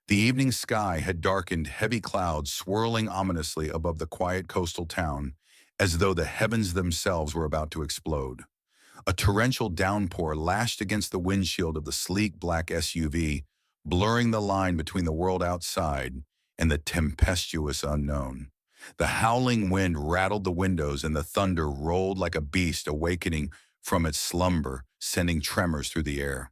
The evening sky had darkened, heavy clouds swirling ominously above the quiet coastal town, as though the heavens themselves were about to explode. A torrential downpour lashed against the windshield of the sleek black SUV, blurring the line between the world outside and the tempestuous unknown. The howling wind rattled the windows and the thunder rolled like a beast awakening from its slumber, sending tremors through the air.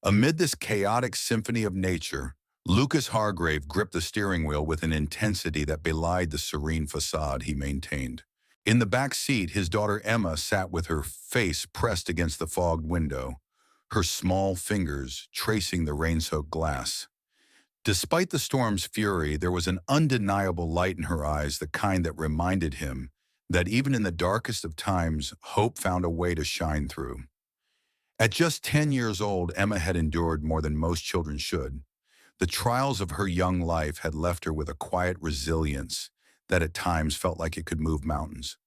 Amid this chaotic symphony of nature, Lucas Hargrave gripped the steering wheel with an intensity that belied the serene facade he maintained. In the back seat, his daughter Emma sat with her face pressed against the fogged window, her small fingers tracing the rain-soaked glass. Despite the storm's fury, there was an undeniable light in her eyes, the kind that reminded him that even in the darkest of times, hope found a way to shine through. At just 10 years old, Emma had endured more than most children should. The trials of her young life had left her with a quiet resilience that at times felt like it could move mountains.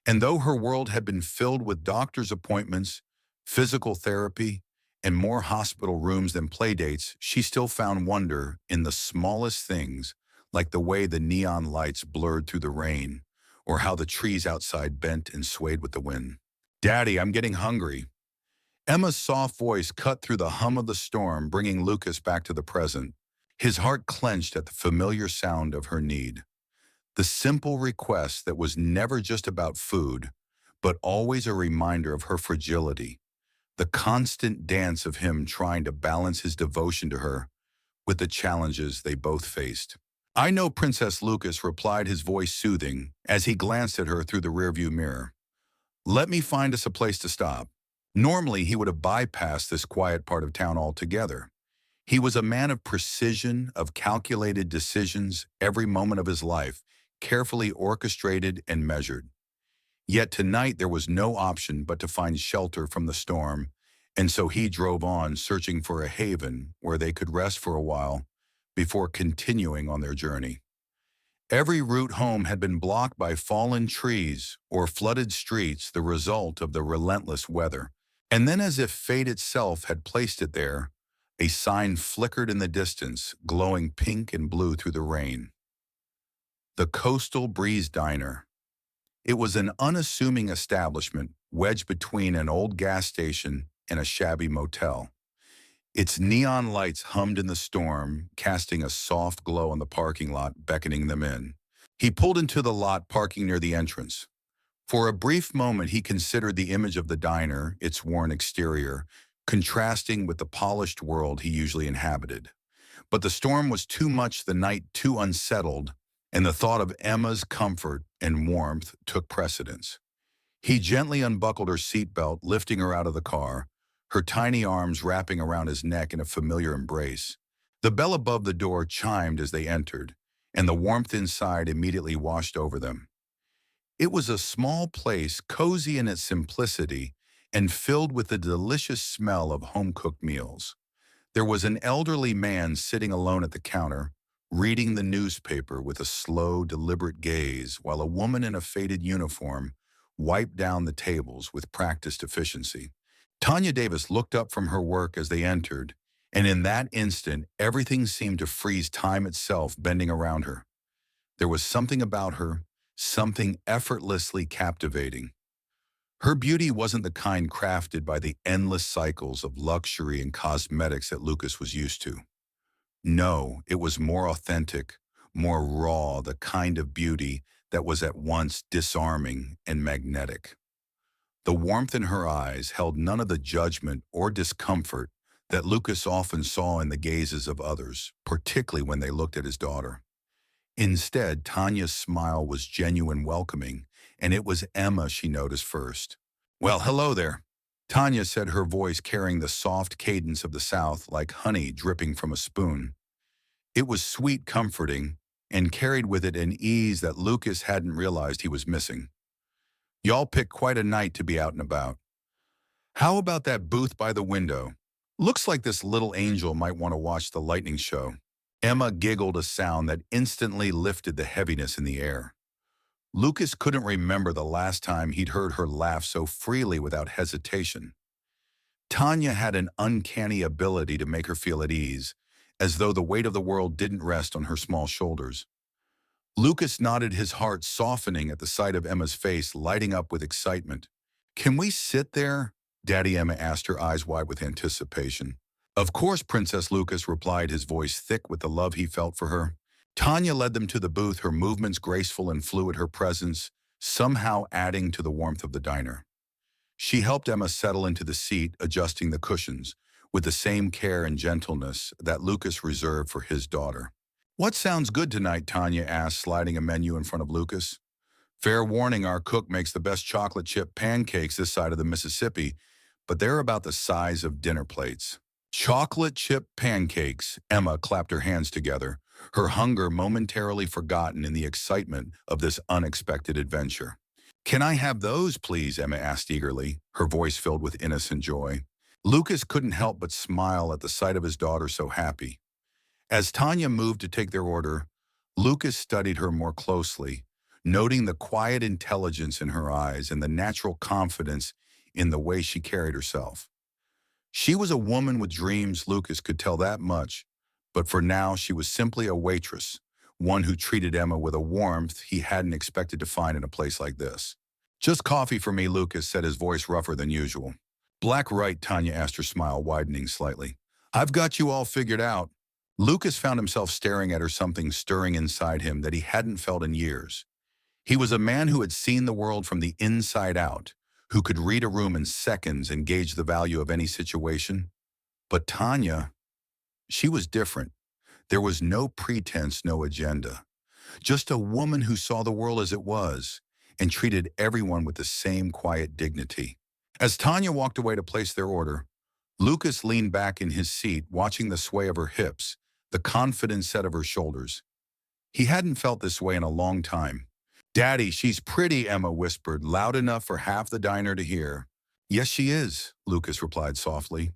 And though her world had been filled with doctor's appointments, physical therapy, and more hospital rooms than playdates, she still found wonder in the smallest things, like the way the neon lights blurred through the rain, or how the trees outside bent and swayed with the wind. "Daddy, I'm getting hungry." Emma's soft voice cut through the hum of the storm, bringing Lucas back to the present. His heart clenched at the familiar sound of her need. The simple request that was never just about food, but always a reminder of her fragility. The constant dance of him trying to balance his devotion to her with the challenges they both faced. "I know, Princess," Lucas replied, his voice soothing, as he glanced at her through the rearview mirror. "Let me find us a place to stop." Normally, he would have bypassed this quiet part of town altogether. He was a man of precision, of calculated decisions, every moment of his life, carefully orchestrated and measured. Yet tonight there was no option but to find shelter from the storm, and so he drove on, searching for a haven where they could rest for a while before continuing on their journey. Every route home had been blocked by fallen trees or flooded streets, the result of the relentless weather. And then, as if fate itself had placed it there, a sign flickered in the distance, glowing pink and blue through the rain. The Coastal Breeze Diner. It was an unassuming establishment wedged between an old gas station and a shabby motel. Its neon lights hummed in the storm, casting a soft glow on the parking lot, beckoning them in. He pulled into the lot, parking near the entrance. For a brief moment, he considered the image of the diner, its worn exterior, contrasting with the polished world he usually inhabited. But the storm was too much, the night too unsettled, and the thought of Emma's comfort and warmth took precedence. He gently unbuckled her seatbelt, lifting her out of the car, her tiny arms wrapping around his neck in a familiar embrace. The bell above the door chimed as they entered, and the warmth inside immediately washed over them. It was a small place, cozy in its simplicity, and filled with the delicious smell of home-cooked meals. There was an elderly man sitting alone at the counter, reading the newspaper with a slow, deliberate gaze, while a woman in a faded uniform wiped down the tables with practiced efficiency. Tanya Davis looked up from her work as they entered, and in that instant, everything seemed to freeze, time itself bending around her. There was something about her, something effortlessly captivating. Her beauty wasn't the kind crafted by the endless cycles of luxury and cosmetics that Lucas was used to. No, it was more authentic, more raw, the kind of beauty that was at once disarming and magnetic. The warmth in her eyes held none of the judgment or discomfort that Lucas often saw in the gazes of others, particularly when they looked at his daughter. Instead, Tanya's smile was genuine, welcoming, and it was Emma she noticed first. "Well, hello there," Tanya said, her voice carrying the soft cadence of the South like honey dripping from a spoon. It was sweet, comforting, and carried with it an ease that Lucas hadn't realized he was missing. "Y'all picked quite a night to be out and about. How about that booth by the window? Looks like this little angel might want to watch the lightning show." Emma giggled, a sound that instantly lifted the heaviness in the air. Lucas couldn't remember the last time he'd heard her laugh so freely without hesitation. Tanya had an uncanny ability to make her feel at ease, as though the weight of the world didn't rest on her small shoulders. Lucas nodded, his heart softening at the sight of Emma's face lighting up with excitement. "Can we sit there?" Daddy Emma asked, her eyes wide with anticipation. "Of course," Princess Lucas replied, his voice thick with the love he felt for her. Tanya led them to the booth, her movements graceful and fluid, her presence somehow adding to the warmth of the diner. She helped Emma settle into the seat, adjusting the cushions, with the same care and gentleness that Lucas reserved for his daughter. "What sounds good tonight?" Tanya asked, sliding a menu in front of Lucas. "Fair warning, our cook makes the best chocolate chip pancakes this side of the Mississippi, but they're about the size of dinner plates." "Chocolate chip pancakes," Emma clapped her hands together, her hunger momentarily forgotten in the excitement of this unexpected adventure. "Can I have those, please?" Emma asked eagerly, her voice filled with innocent joy. Lucas couldn't help but smile at the sight of his daughter so happy. As Tanya moved to take their order, Lucas studied her more closely, noting the quiet intelligence in her eyes and the natural confidence in the way she carried herself. She was a woman with dreams, Lucas could tell that much, but for now she was simply a waitress, one who treated Emma with a warmth he hadn't expected to find in a place like this. "Just coffee for me," Lucas said, his voice rougher than usual. "Black, right?" Tanya asked, her smile widening slightly. "I've got you all figured out." Lucas found himself staring at her, something stirring inside him that he hadn't felt in years. He was a man who had seen the world from the inside out, who could read a room in seconds and gauge the value of any situation. But Tanya, she was different. There was no pretense, no agenda. Just a woman who saw the world as it was and treated everyone with the same quiet dignity. As Tanya walked away to place their order, Lucas leaned back in his seat, watching the sway of her hips, the confident set of her shoulders. He hadn't felt this way in a long time. "Daddy, she's pretty," Emma whispered, loud enough for half the diner to hear. "Yes, she is," Lucas replied softly,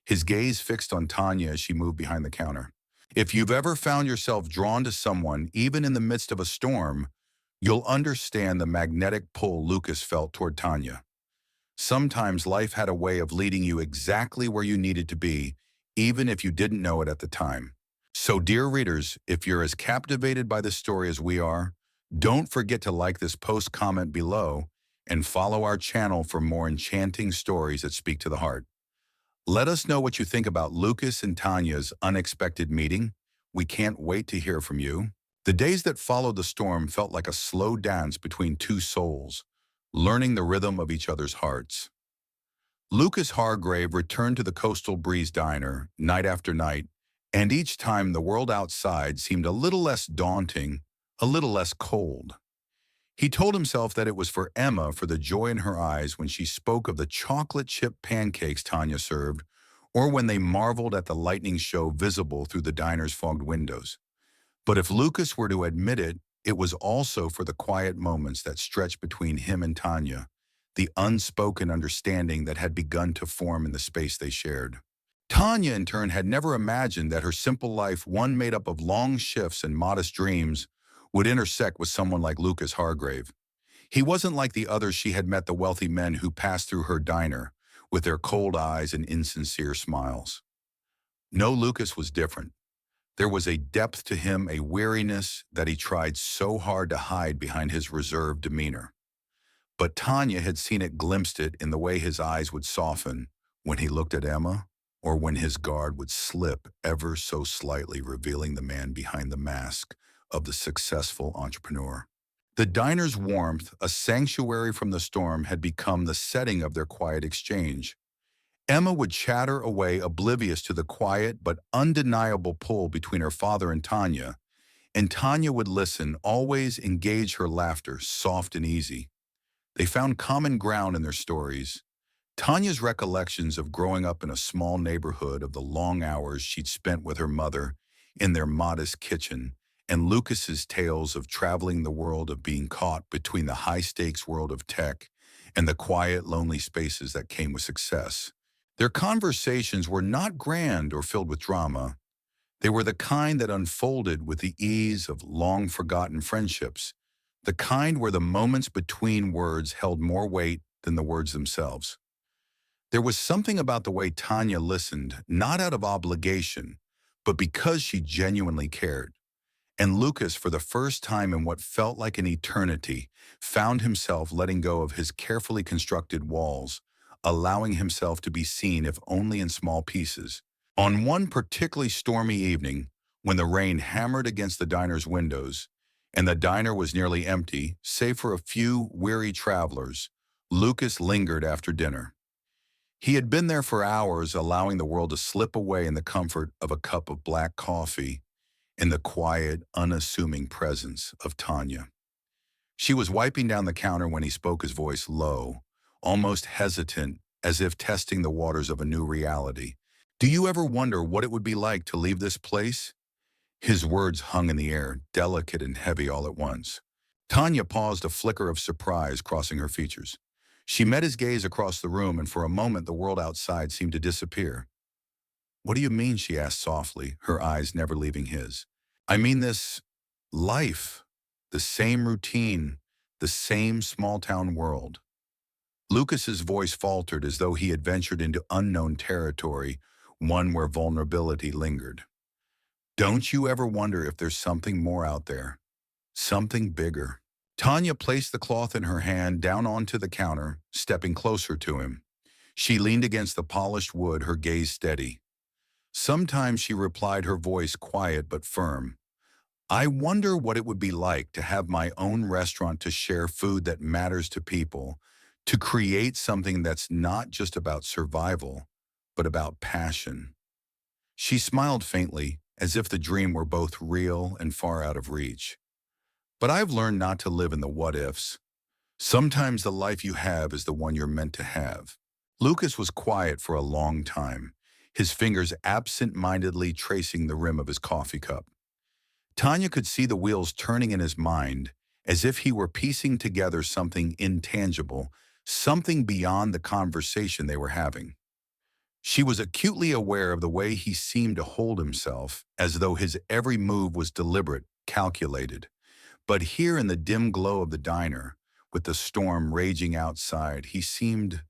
his gaze fixed on Tanya as she moved behind the counter. If you've ever found yourself drawn to someone, even in the midst of a storm, you'll understand the magnetic pull Lucas felt toward Tanya. Sometimes life had a way of leading you exactly where you needed to be, even if you didn't know it at the time. So, dear readers, if you're as captivated by this story as we are, don't forget to like this post, comment below, and follow our channel for more enchanting stories that speak to the heart. Let us know what you think about Lucas and Tanya's unexpected meeting. We can't wait to hear from you. The days that followed the storm felt like a slow dance between two souls, learning the rhythm of each other's hearts. Lucas Hargrave returned to the Coastal Breeze Diner night after night, and each time the world outside seemed a little less daunting, a little less cold. He told himself that it was for Emma, for the joy in her eyes when she spoke of the chocolate chip pancakes Tanya served, or when they marveled at the lightning show visible through the diner's fogged windows. But if Lucas were to admit it, it was also for the quiet moments that stretched between him and Tanya, the unspoken understanding that had begun to form in the space they shared. Tanya, in turn, had never imagined that her simple life, one made up of long shifts and modest dreams, would intersect with someone like Lucas Hargrave. He wasn't like the others she had met, the wealthy men who passed through her diner with their cold eyes and insincere smiles. No, Lucas was different. There was a depth to him, a weariness that he tried so hard to hide behind his reserved demeanor. But Tanya had seen it, glimpsed it in the way his eyes would soften when he looked at Emma, or when his guard would slip ever so slightly, revealing the man behind the mask of the successful entrepreneur. The diner's warmth, a sanctuary from the storm, had become the setting of their quiet exchange. Emma would chatter away, oblivious to the quiet but undeniable pull between her father and Tanya would listen, always engage her laughter, soft and easy. They found common ground in their stories. Tanya's recollections of growing up in a small neighborhood, of the long hours she'd spent with her mother in their modest kitchen, and Lucas's tales of traveling the world, of being caught between the high-stakes world of tech and the quiet, lonely spaces that came with success. Their conversations were not grand or filled with drama. They were the kind that unfolded with the ease of long-forgotten friendships, the kind where the moments between words held more weight than the words themselves. There was something about the way Tanya listened, not out of obligation, but because she genuinely cared. And Lucas, for the first time in what felt like an eternity, found himself letting go of his carefully constructed walls, allowing himself to be seen if only in small pieces. On one particularly stormy evening, when the rain hammered against the diner's windows, and the diner was nearly empty, save for a few weary travelers, Lucas lingered after dinner. He had been there for hours, allowing the world to slip away in the comfort of a cup of black coffee in the quiet, unassuming presence of Tanya. She was wiping down the counter when he spoke, his voice low, almost hesitant, as if testing the waters of a new reality. "Do you ever wonder what it would be like to leave this place?" His words hung in the air, delicate and heavy all at once. Tanya paused, a flicker of surprise crossing her features. She met his gaze across the room, and for a moment the world outside seemed to disappear. "What do you mean?" she asked softly, her eyes never leaving his. "I mean this life, the same routine, the same small-town world." Lucas's voice faltered as though he had ventured into unknown territory, one where vulnerability lingered. "Don't you ever wonder if there's something more out there? Something bigger?" Tanya placed the cloth in her hand down onto the counter, stepping closer to him. She leaned against the polished wood, her gaze steady. Sometimes, she replied, her voice quiet but firm. "I wonder what it would be like to have my own restaurant, to share food that matters to people, to create something that's not just about survival, but about passion." She smiled faintly, as if the dream were both real and far out of reach. "But I've learned not to live in the what-ifs. Sometimes the life you have is the one you're meant to have." Lucas was quiet for a long time, his fingers absent-mindedly tracing the rim of his coffee cup. Tanya could see the wheels turning in his mind, as if he were piecing together something intangible, something beyond the conversation they were having. She was acutely aware of the way he seemed to hold himself, as though his every move was deliberate, calculated. But here in the dim glow of the diner, with the storm raging outside, he seemed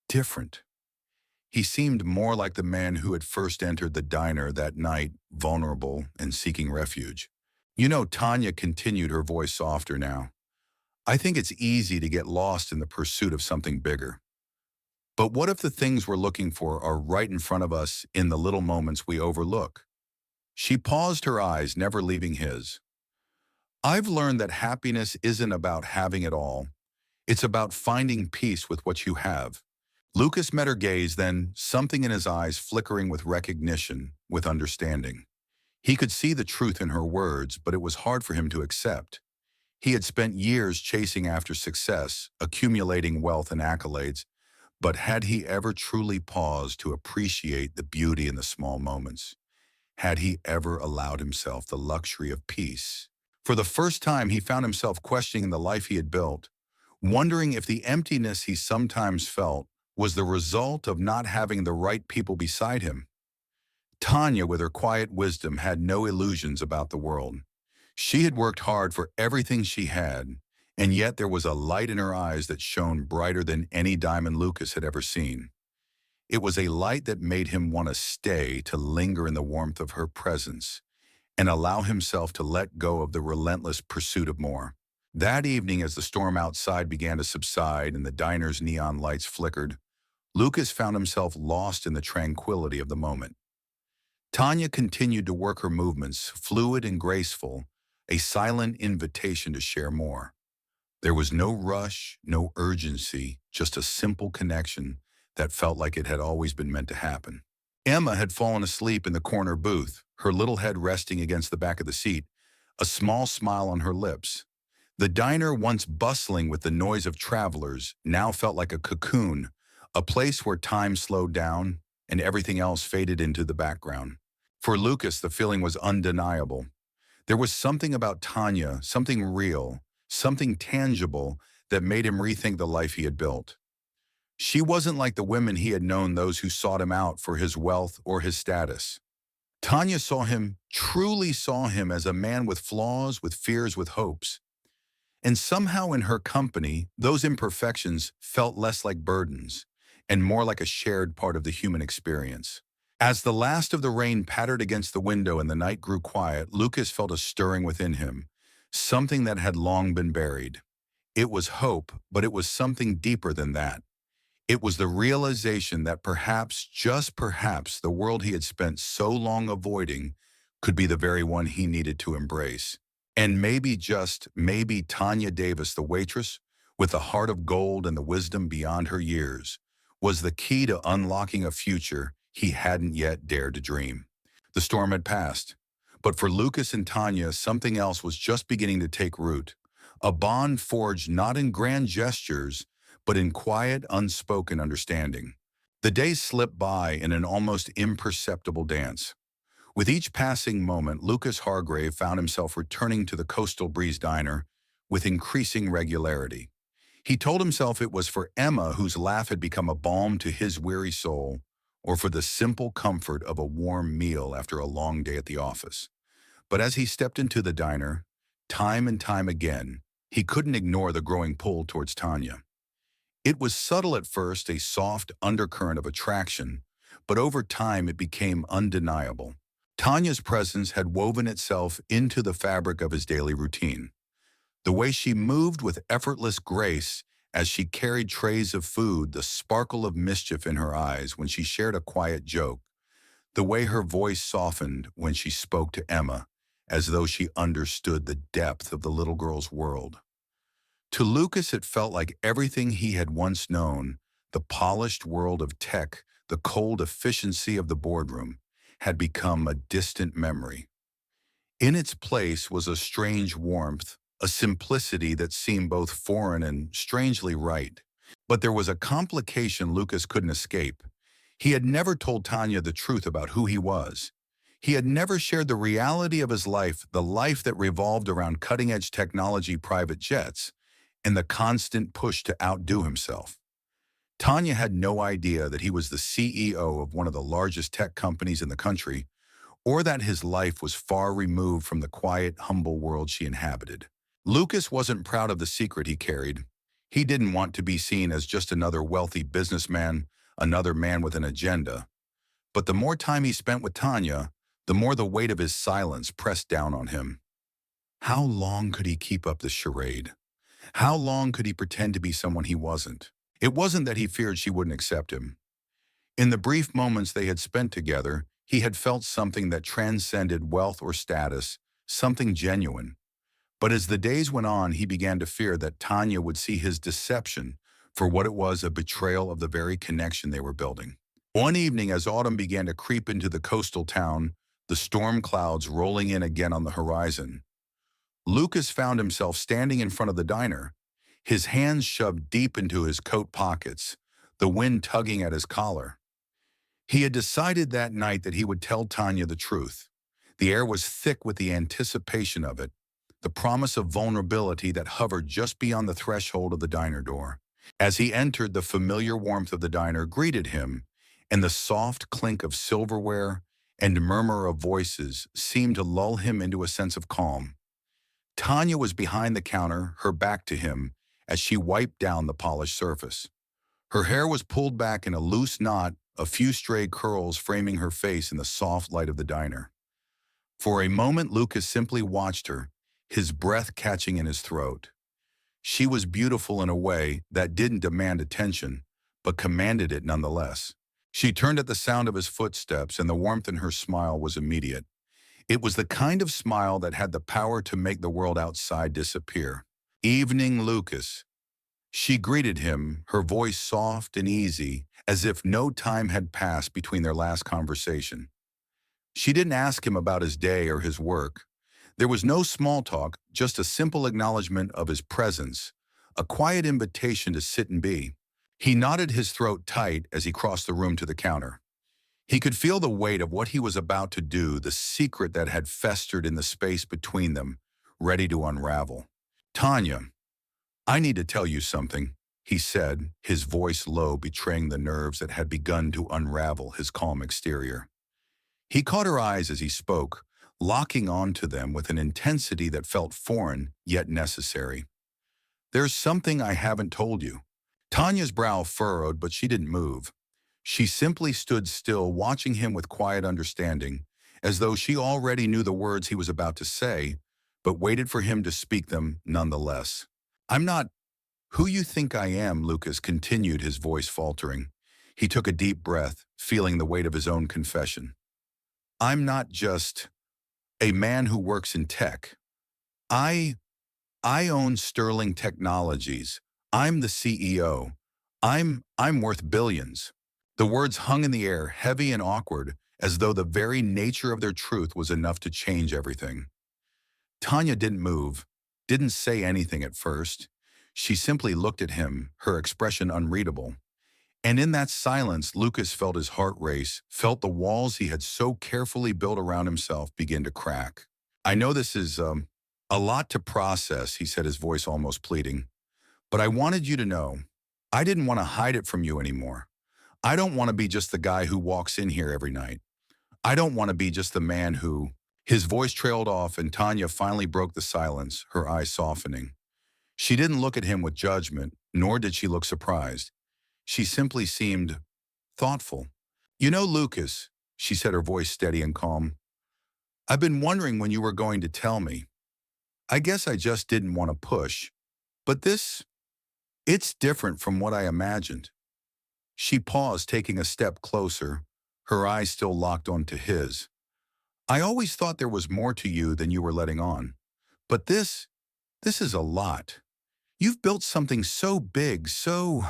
different. He seemed more like the man who had first entered the diner that night, vulnerable and seeking refuge. "You know," Tanya continued, her voice softer now, "I think it's easy to get lost in the pursuit of something bigger. But what if the things we're looking for are right in front of us, in the little moments we overlook?" She paused, her eyes never leaving his. "I've learned that happiness isn't about having it all. It's about finding peace with what you have." Lucas met her gaze, then, something in his eyes flickering with recognition, with understanding. He could see the truth in her words, but it was hard for him to accept. He had spent years chasing after success, accumulating wealth and accolades, but had he ever truly paused to appreciate the beauty in the small moments? Had he ever allowed himself the luxury of peace? For the first time, he found himself questioning the life he had built, wondering if the emptiness he sometimes felt was the result of not having the right people beside him. Tanya, with her quiet wisdom, had no illusions about the world. She had worked hard for everything she had, and yet there was a light in her eyes that shone brighter than any diamond Lucas had ever seen. It was a light that made him want to stay, to linger in the warmth of her presence, and allow himself to let go of the relentless pursuit of more. That evening, as the storm outside began to subside and the diner's neon lights flickered, Lucas found himself lost in the tranquility of the moment. Tanya continued to work her movements, fluid and graceful, a silent invitation to share more. There was no rush, no urgency, just a simple connection that felt like it had always been meant to happen. Emma had fallen asleep in the corner booth, her little head resting against the back of the seat, a small smile on her lips. The diner, once bustling with the noise of travelers, now felt like a cocoon, a place where time slowed down and everything else faded into the background. For Lucas, the feeling was undeniable. There was something about Tanya, something real, something tangible, that made him rethink the life he had built. She wasn't like the women he had known, those who sought him out for his wealth or his status. Tanya saw him, truly saw him, as a man with flaws, with fears, with hopes. And somehow in her company, those imperfections felt less like burdens and more like a shared part of the human experience. As the last of the rain pattered against the window and the night grew quiet, Lucas felt a stirring within him, something that had long been buried. It was hope, but it was something deeper than that. It was the realization that perhaps, just perhaps, the world he had spent so long avoiding could be the very one he needed to embrace. And maybe, just maybe, Tanya Davis, the waitress, with the heart of gold and the wisdom beyond her years, was the key to unlocking a future he hadn't yet dared to dream. The storm had passed, but for Lucas and Tanya, something else was just beginning to take root. A bond forged not in grand gestures, but in quiet, unspoken understanding. The days slipped by in an almost imperceptible dance. With each passing moment, Lucas Hargrave found himself returning to the Coastal Breeze Diner with increasing regularity. He told himself it was for Emma, whose laugh had become a balm to his weary soul, or for the simple comfort of a warm meal after a long day at the office. But as he stepped into the diner, time and time again, he couldn't ignore the growing pull towards Tanya. It was subtle at first, a soft undercurrent of attraction, but over time it became undeniable. Tanya's presence had woven itself into the fabric of his daily routine. The way she moved with effortless grace as she carried trays of food, the sparkle of mischief in her eyes when she shared a quiet joke, the way her voice softened when she spoke to Emma, as though she understood the depth of the little girl's world. To Lucas, it felt like everything he had once known, the polished world of tech, the cold efficiency of the boardroom, had become a distant memory. In its place was a strange warmth, a simplicity that seemed both foreign and strangely right. But there was a complication Lucas couldn't escape. He had never told Tanya the truth about who he was. He had never shared the reality of his life, the life that revolved around cutting-edge technology, private jets, and the constant push to outdo himself. Tanya had no idea that he was the CEO of one of the largest tech companies in the country, or that his life was far removed from the quiet, humble world she inhabited. Lucas wasn't proud of the secret he carried. He didn't want to be seen as just another wealthy businessman, another man with an agenda. But the more time he spent with Tanya, the more the weight of his silence pressed down on him. How long could he keep up this charade? How long could he pretend to be someone he wasn't? It wasn't that he feared she wouldn't accept him. In the brief moments they had spent together, he had felt something that transcended wealth or status, something genuine. But as the days went on, he began to fear that Tanya would see his deception for what it was, a betrayal of the very connection they were building. One evening, as autumn began to creep into the coastal town, the storm clouds rolling in again on the horizon, Lucas found himself standing in front of the diner, his hands shoved deep into his coat pockets, the wind tugging at his collar. He had decided that night that he would tell Tanya the truth. The air was thick with the anticipation of it, the promise of vulnerability that hovered just beyond the threshold of the diner door. As he entered, the familiar warmth of the diner greeted him, and the soft clink of silverware and murmur of voices seemed to lull him into a sense of calm. Tanya was behind the counter, her back to him, as she wiped down the polished surface. Her hair was pulled back in a loose knot, a few stray curls framing her face in the soft light of the diner. For a moment, Lucas simply watched her, his breath catching in his throat. She was beautiful in a way that didn't demand attention, but commanded it nonetheless. She turned at the sound of his footsteps, and the warmth in her smile was immediate. It was the kind of smile that had the power to make the world outside disappear. "Evening, Lucas." She greeted him, her voice soft and easy, as if no time had passed between their last conversation. She didn't ask him about his day or his work. There was no small talk, just a simple acknowledgement of his presence, a quiet invitation to sit and be. He knotted his throat tight as he crossed the room to the counter. He could feel the weight of what he was about to do, the secret that had festered in the space between them, ready to unravel. "Tanya, I need to tell you something," he said, his voice low, betraying the nerves that had begun to unravel his calm exterior. He caught her eyes as he spoke, locking onto them with an intensity that felt foreign yet necessary. "There's something I haven't told you." Tanya's brow furrowed, but she didn't move. She simply stood still, watching him with quiet understanding, as though she already knew the words he was about to say, but waited for him to speak them nonetheless. "I'm not who you think I am," Lucas continued, his voice faltering. He took a deep breath, feeling the weight of his own confession. "I'm not just a man who works in tech. I I own Sterling Technologies. I'm the CEO. I'm worth billions." The words hung in the air, heavy and awkward, as though the very nature of their truth was enough to change everything. Tanya didn't move, didn't say anything at first. She simply looked at him, her expression unreadable. And in that silence, Lucas felt his heart race, felt the walls he had so carefully built around himself begin to crack. "I know this is a lot to process," he said, his voice almost pleading. "But I wanted you to know, I didn't want to hide it from you anymore. I don't want to be just the guy who walks in here every night. I don't want to be just the man who—" His voice trailed off, and Tanya finally broke the silence, her eyes softening. She didn't look at him with judgment, nor did she look surprised. She simply seemed thoughtful. "You know, Lucas," she said, her voice steady and calm, "I've been wondering when you were going to tell me. I guess I just didn't want to push. But it's different from what I imagined." She paused, taking a step closer, her eyes still locked onto his. "I always thought there was more to you than you were letting on. But this is a lot. You've built something so big, so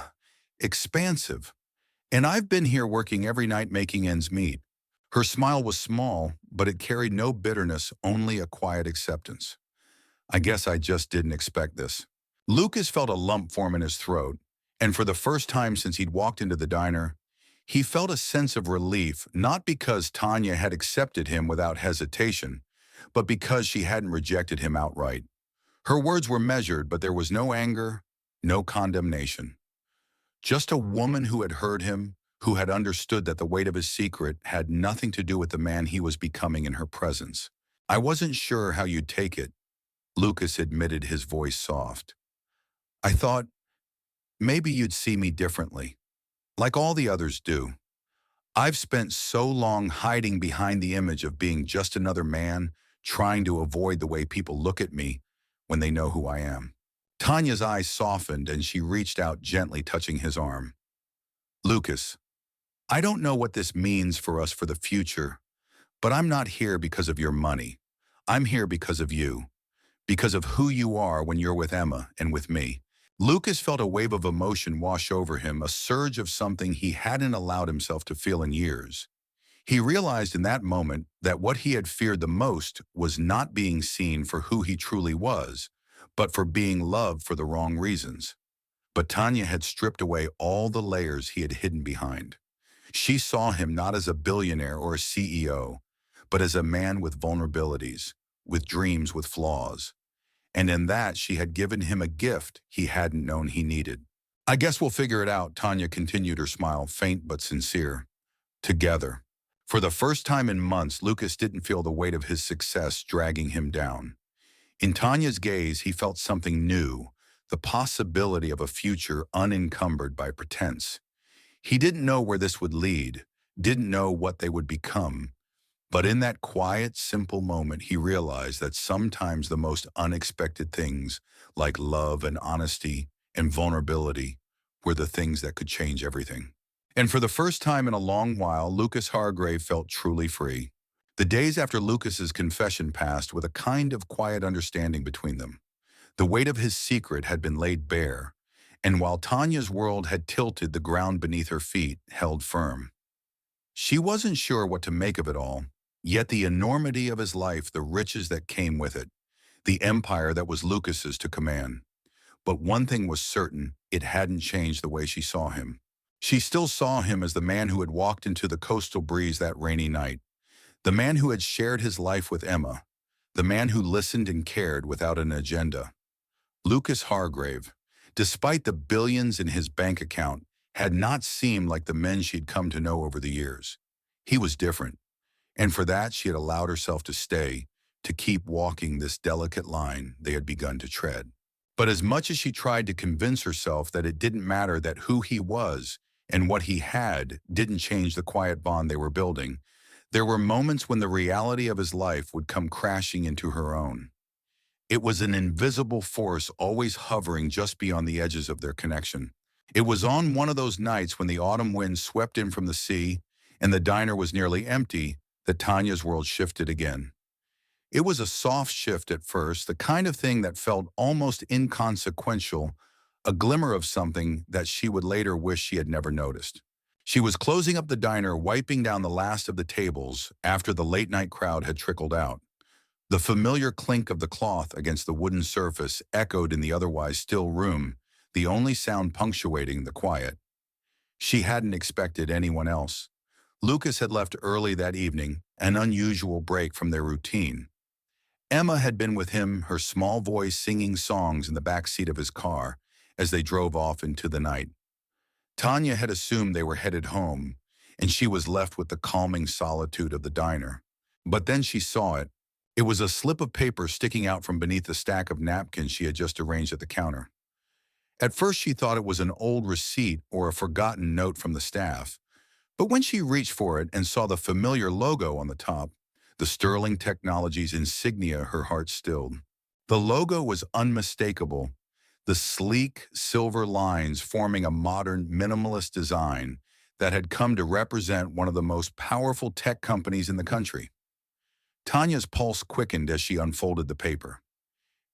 expansive. And I've been here working every night making ends meet." Her smile was small, but it carried no bitterness, only a quiet acceptance. "I guess I just didn't expect this." Lucas felt a lump form in his throat, and for the first time since he'd walked into the diner, he felt a sense of relief, not because Tanya had accepted him without hesitation, but because she hadn't rejected him outright. Her words were measured, but there was no anger, no condemnation. Just a woman who had heard him, who had understood that the weight of his secret had nothing to do with the man he was becoming in her presence. "I wasn't sure how you'd take it," Lucas admitted, his voice soft. "I thought maybe you'd see me differently, like all the others do. I've spent so long hiding behind the image of being just another man, trying to avoid the way people look at me when they know who I am." Tanya's eyes softened, and she reached out, gently touching his arm. "Lucas, I don't know what this means for us for the future, but I'm not here because of your money. I'm here because of you, because of who you are when you're with Emma and with me." Lucas felt a wave of emotion wash over him, a surge of something he hadn't allowed himself to feel in years. He realized in that moment that what he had feared the most was not being seen for who he truly was, but for being loved for the wrong reasons. But Tanya had stripped away all the layers he had hidden behind. She saw him not as a billionaire or a CEO, but as a man with vulnerabilities, with dreams, with flaws. And in that, she had given him a gift he hadn't known he needed. "I guess we'll figure it out," Tanya continued, her smile faint but sincere. "Together." For the first time in months, Lucas didn't feel the weight of his success dragging him down. In Tanya's gaze, he felt something new, the possibility of a future unencumbered by pretense. He didn't know where this would lead, didn't know what they would become, but in that quiet, simple moment, he realized that sometimes the most unexpected things, like love and honesty and vulnerability, were the things that could change everything. And for the first time in a long while, Lucas Hargrave felt truly free. The days after Lucas's confession passed with a kind of quiet understanding between them. The weight of his secret had been laid bare, and while Tanya's world had tilted, the ground beneath her feet held firm. She wasn't sure what to make of it all, yet the enormity of his life, the riches that came with it, the empire that was Lucas's to command. But one thing was certain, it hadn't changed the way she saw him. She still saw him as the man who had walked into the coastal breeze that rainy night, the man who had shared his life with Emma, the man who listened and cared without an agenda. Lucas Hargrave, despite the billions in his bank account, had not seemed like the men she'd come to know over the years. He was different, and for that she had allowed herself to stay, to keep walking this delicate line they had begun to tread. But as much as she tried to convince herself that it didn't matter that who he was and what he had didn't change the quiet bond they were building. There were moments when the reality of his life would come crashing into her own. It was an invisible force always hovering just beyond the edges of their connection. It was on one of those nights when the autumn wind swept in from the sea and the diner was nearly empty that Tanya's world shifted again. It was a soft shift at first, the kind of thing that felt almost inconsequential, a glimmer of something that she would later wish she had never noticed. She was closing up the diner, wiping down the last of the tables after the late-night crowd had trickled out. The familiar clink of the cloth against the wooden surface echoed in the otherwise still room, the only sound punctuating the quiet. She hadn't expected anyone else. Lucas had left early that evening, an unusual break from their routine. Emma had been with him, her small voice singing songs in the back seat of his car as they drove off into the night. Tanya had assumed they were headed home, and she was left with the calming solitude of the diner. But then she saw it. It was a slip of paper sticking out from beneath the stack of napkins she had just arranged at the counter. At first she thought it was an old receipt or a forgotten note from the staff, but when she reached for it and saw the familiar logo on the top, the Sterling Technologies insignia, her heart stilled. The logo was unmistakable, the sleek silver lines forming a modern minimalist design that had come to represent one of the most powerful tech companies in the country. Tanya's pulse quickened as she unfolded the paper.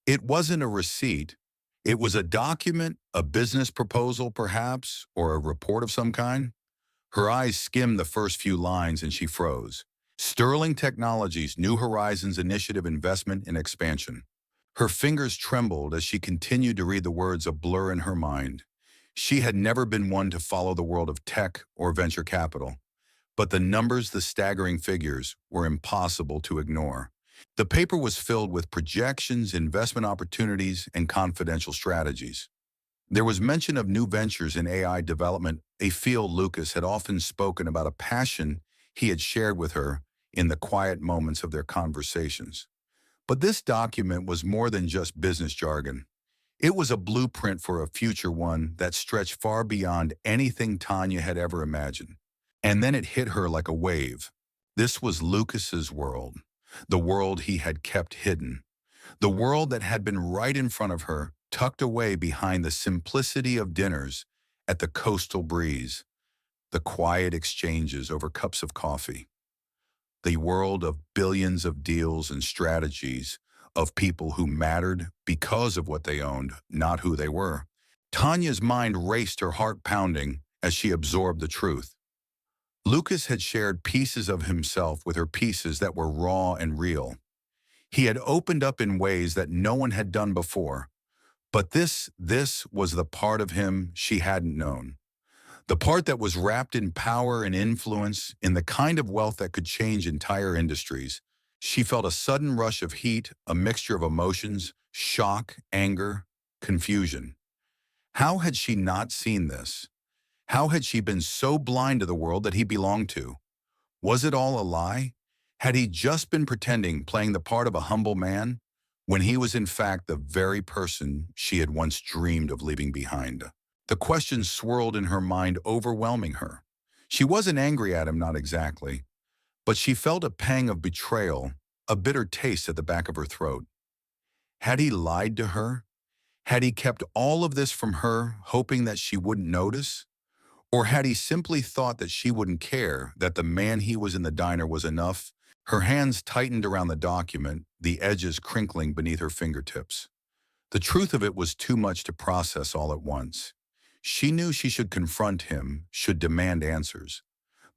It wasn't a receipt. It was a document, a business proposal perhaps, or a report of some kind. Her eyes skimmed the first few lines and she froze. Sterling Technologies, New Horizons Initiative Investment and Expansion. Her fingers trembled as she continued to read the words a blur in her mind. She had never been one to follow the world of tech or venture capital, but the numbers, the staggering figures, were impossible to ignore. The paper was filled with projections, investment opportunities, and confidential strategies. There was mention of new ventures in AI development, a field Lucas had often spoken about, a passion he had shared with her in the quiet moments of their conversations. But this document was more than just business jargon. It was a blueprint for a future, one that stretched far beyond anything Tanya had ever imagined. And then it hit her like a wave. This was Lucas's world, the world he had kept hidden, the world that had been right in front of her, tucked away behind the simplicity of dinners at the coastal breeze, the quiet exchanges over cups of coffee, the world of billions of deals and strategies, of people who mattered because of what they owned, not who they were. Tanya's mind raced, her heart pounding as she absorbed the truth. Lucas had shared pieces of himself with her, pieces that were raw and real. He had opened up in ways that no one had done before. But this was the part of him she hadn't known. The part that was wrapped in power and influence, in the kind of wealth that could change entire industries. She felt a sudden rush of heat, a mixture of emotions, shock, anger, confusion. How had she not seen this? How had she been so blind to the world that he belonged to? Was it all a lie? Had he just been pretending, playing the part of a humble man, when he was in fact the very person she had once dreamed of leaving behind? The questions swirled in her mind, overwhelming her. She wasn't angry at him, not exactly, but she felt a pang of betrayal, a bitter taste at the back of her throat. Had he lied to her? Had he kept all of this from her, hoping that she wouldn't notice? Or had he simply thought that she wouldn't care, that the man he was in the diner was enough? Her hands tightened around the document, the edges crinkling beneath her fingertips. The truth of it was too much to process all at once. She knew she should confront him, should demand answers.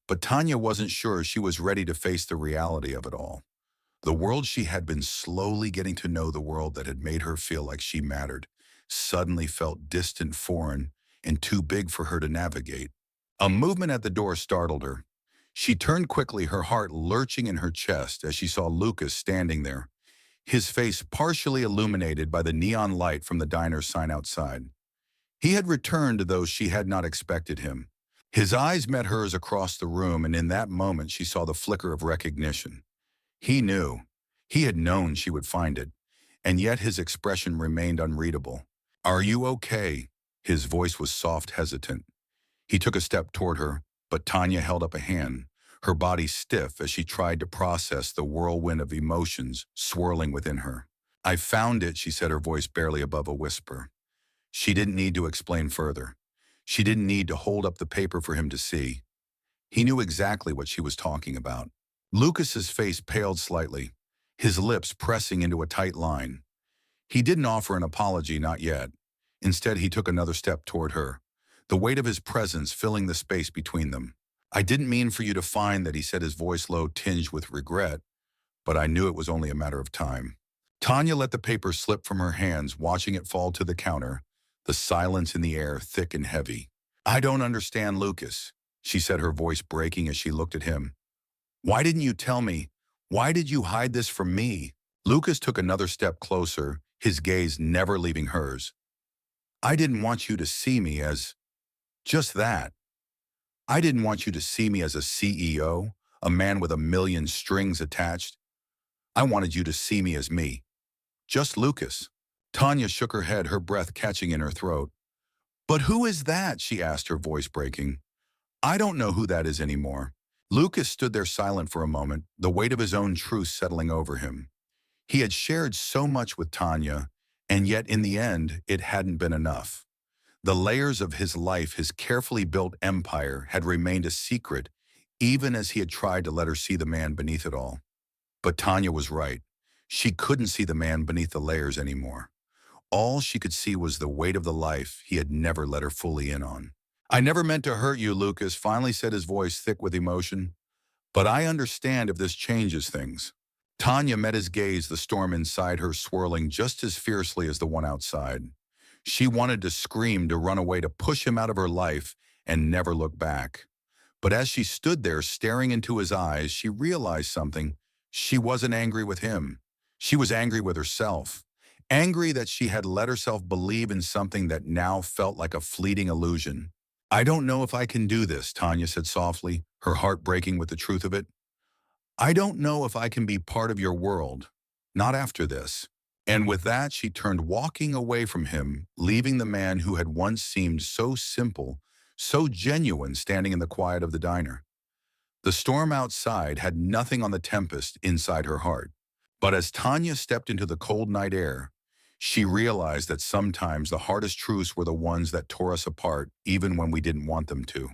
But Tanya wasn't sure she was ready to face the reality of it all. The world she had been slowly getting to know, the world that had made her feel like she mattered, suddenly felt distant, foreign, and too big for her to navigate. A movement at the door startled her. She turned quickly, her heart lurching in her chest as she saw Lucas standing there, his face partially illuminated by the neon light from the diner sign outside. He had returned, though she had not expected him. His eyes met hers across the room, and in that moment she saw the flicker of recognition. He knew. He had known she would find it, and yet his expression remained unreadable. "Are you okay?" His voice was soft, hesitant. He took a step toward her, but Tanya held up a hand, her body stiff as she tried to process the whirlwind of emotions swirling within her. "I found it," she said, her voice barely above a whisper. She didn't need to explain further. She didn't need to hold up the paper for him to see. He knew exactly what she was talking about. Lucas's face paled slightly, his lips pressing into a tight line. He didn't offer an apology, not yet. Instead, he took another step toward her, the weight of his presence filling the space between them. "I didn't mean for you to find that," he said, his voice low, tinged with regret, "but I knew it was only a matter of time." Tanya let the paper slip from her hands, watching it fall to the counter, the silence in the air thick and heavy. "I don't understand, Lucas," she said, her voice breaking as she looked at him. "Why didn't you tell me? Why did you hide this from me?" Lucas took another step closer, his gaze never leaving hers. "I didn't want you to see me as just that. I didn't want you to see me as a CEO, a man with a million strings attached. I wanted you to see me as me. Just Lucas." Tanya shook her head, her breath catching in her throat. "But who is that?" she asked, her voice breaking. "I don't know who that is anymore." Lucas stood there silent for a moment, the weight of his own truth settling over him. He had shared so much with Tanya, and yet in the end, it hadn't been enough. The layers of his life, his carefully built empire, had remained a secret, even as he had tried to let her see the man beneath it all. But Tanya was right. She couldn't see the man beneath the layers anymore. All she could see was the weight of the life he had never let her fully in on. "I never meant to hurt you," Lucas finally said, his voice thick with emotion. "But I understand if this changes things." Tanya met his gaze, the storm inside her swirling just as fiercely as the one outside. She wanted to scream, to run away, to push him out of her life and never look back. But as she stood there staring into his eyes, she realized something. She wasn't angry with him. She was angry with herself. Angry that she had let herself believe in something that now felt like a fleeting illusion. "I don't know if I can do this," Tanya said softly, her heart breaking with the truth of it. "I don't know if I can be part of your world. Not after this." And with that, she turned, walking away from him, leaving the man who had once seemed so simple, so genuine, standing in the quiet of the diner. The storm outside had nothing on the tempest inside her heart. But as Tanya stepped into the cold night air, she realized that sometimes the hardest truths were the ones that tore us apart, even when we didn't want them to.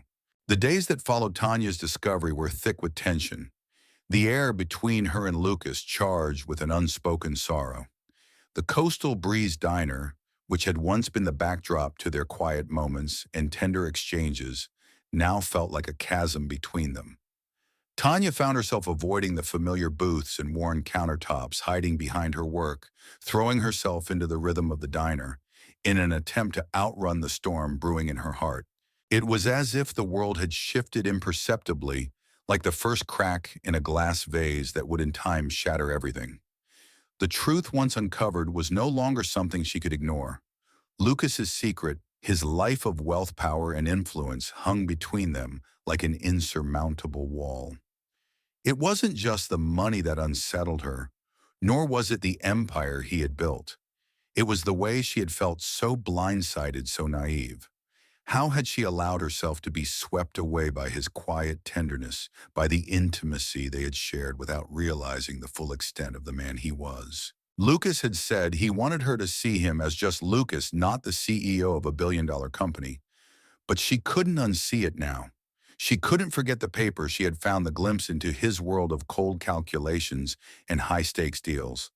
The days that followed Tanya's discovery were thick with tension, the air between her and Lucas charged with an unspoken sorrow. The Coastal Breeze Diner, which had once been the backdrop to their quiet moments and tender exchanges, now felt like a chasm between them. Tanya found herself avoiding the familiar booths and worn countertops, hiding behind her work, throwing herself into the rhythm of the diner, in an attempt to outrun the storm brewing in her heart. It was as if the world had shifted imperceptibly, like the first crack in a glass vase that would in time shatter everything. The truth once uncovered was no longer something she could ignore. Lucas's secret, his life of wealth, power, and influence, hung between them like an insurmountable wall. It wasn't just the money that unsettled her, nor was it the empire he had built. It was the way she had felt so blindsided, so naive. How had she allowed herself to be swept away by his quiet tenderness, by the intimacy they had shared without realizing the full extent of the man he was? Lucas had said he wanted her to see him as just Lucas, not the CEO of a billion-dollar company. But she couldn't unsee it now. She couldn't forget the paper she had found, the glimpse into his world of cold calculations and high-stakes deals.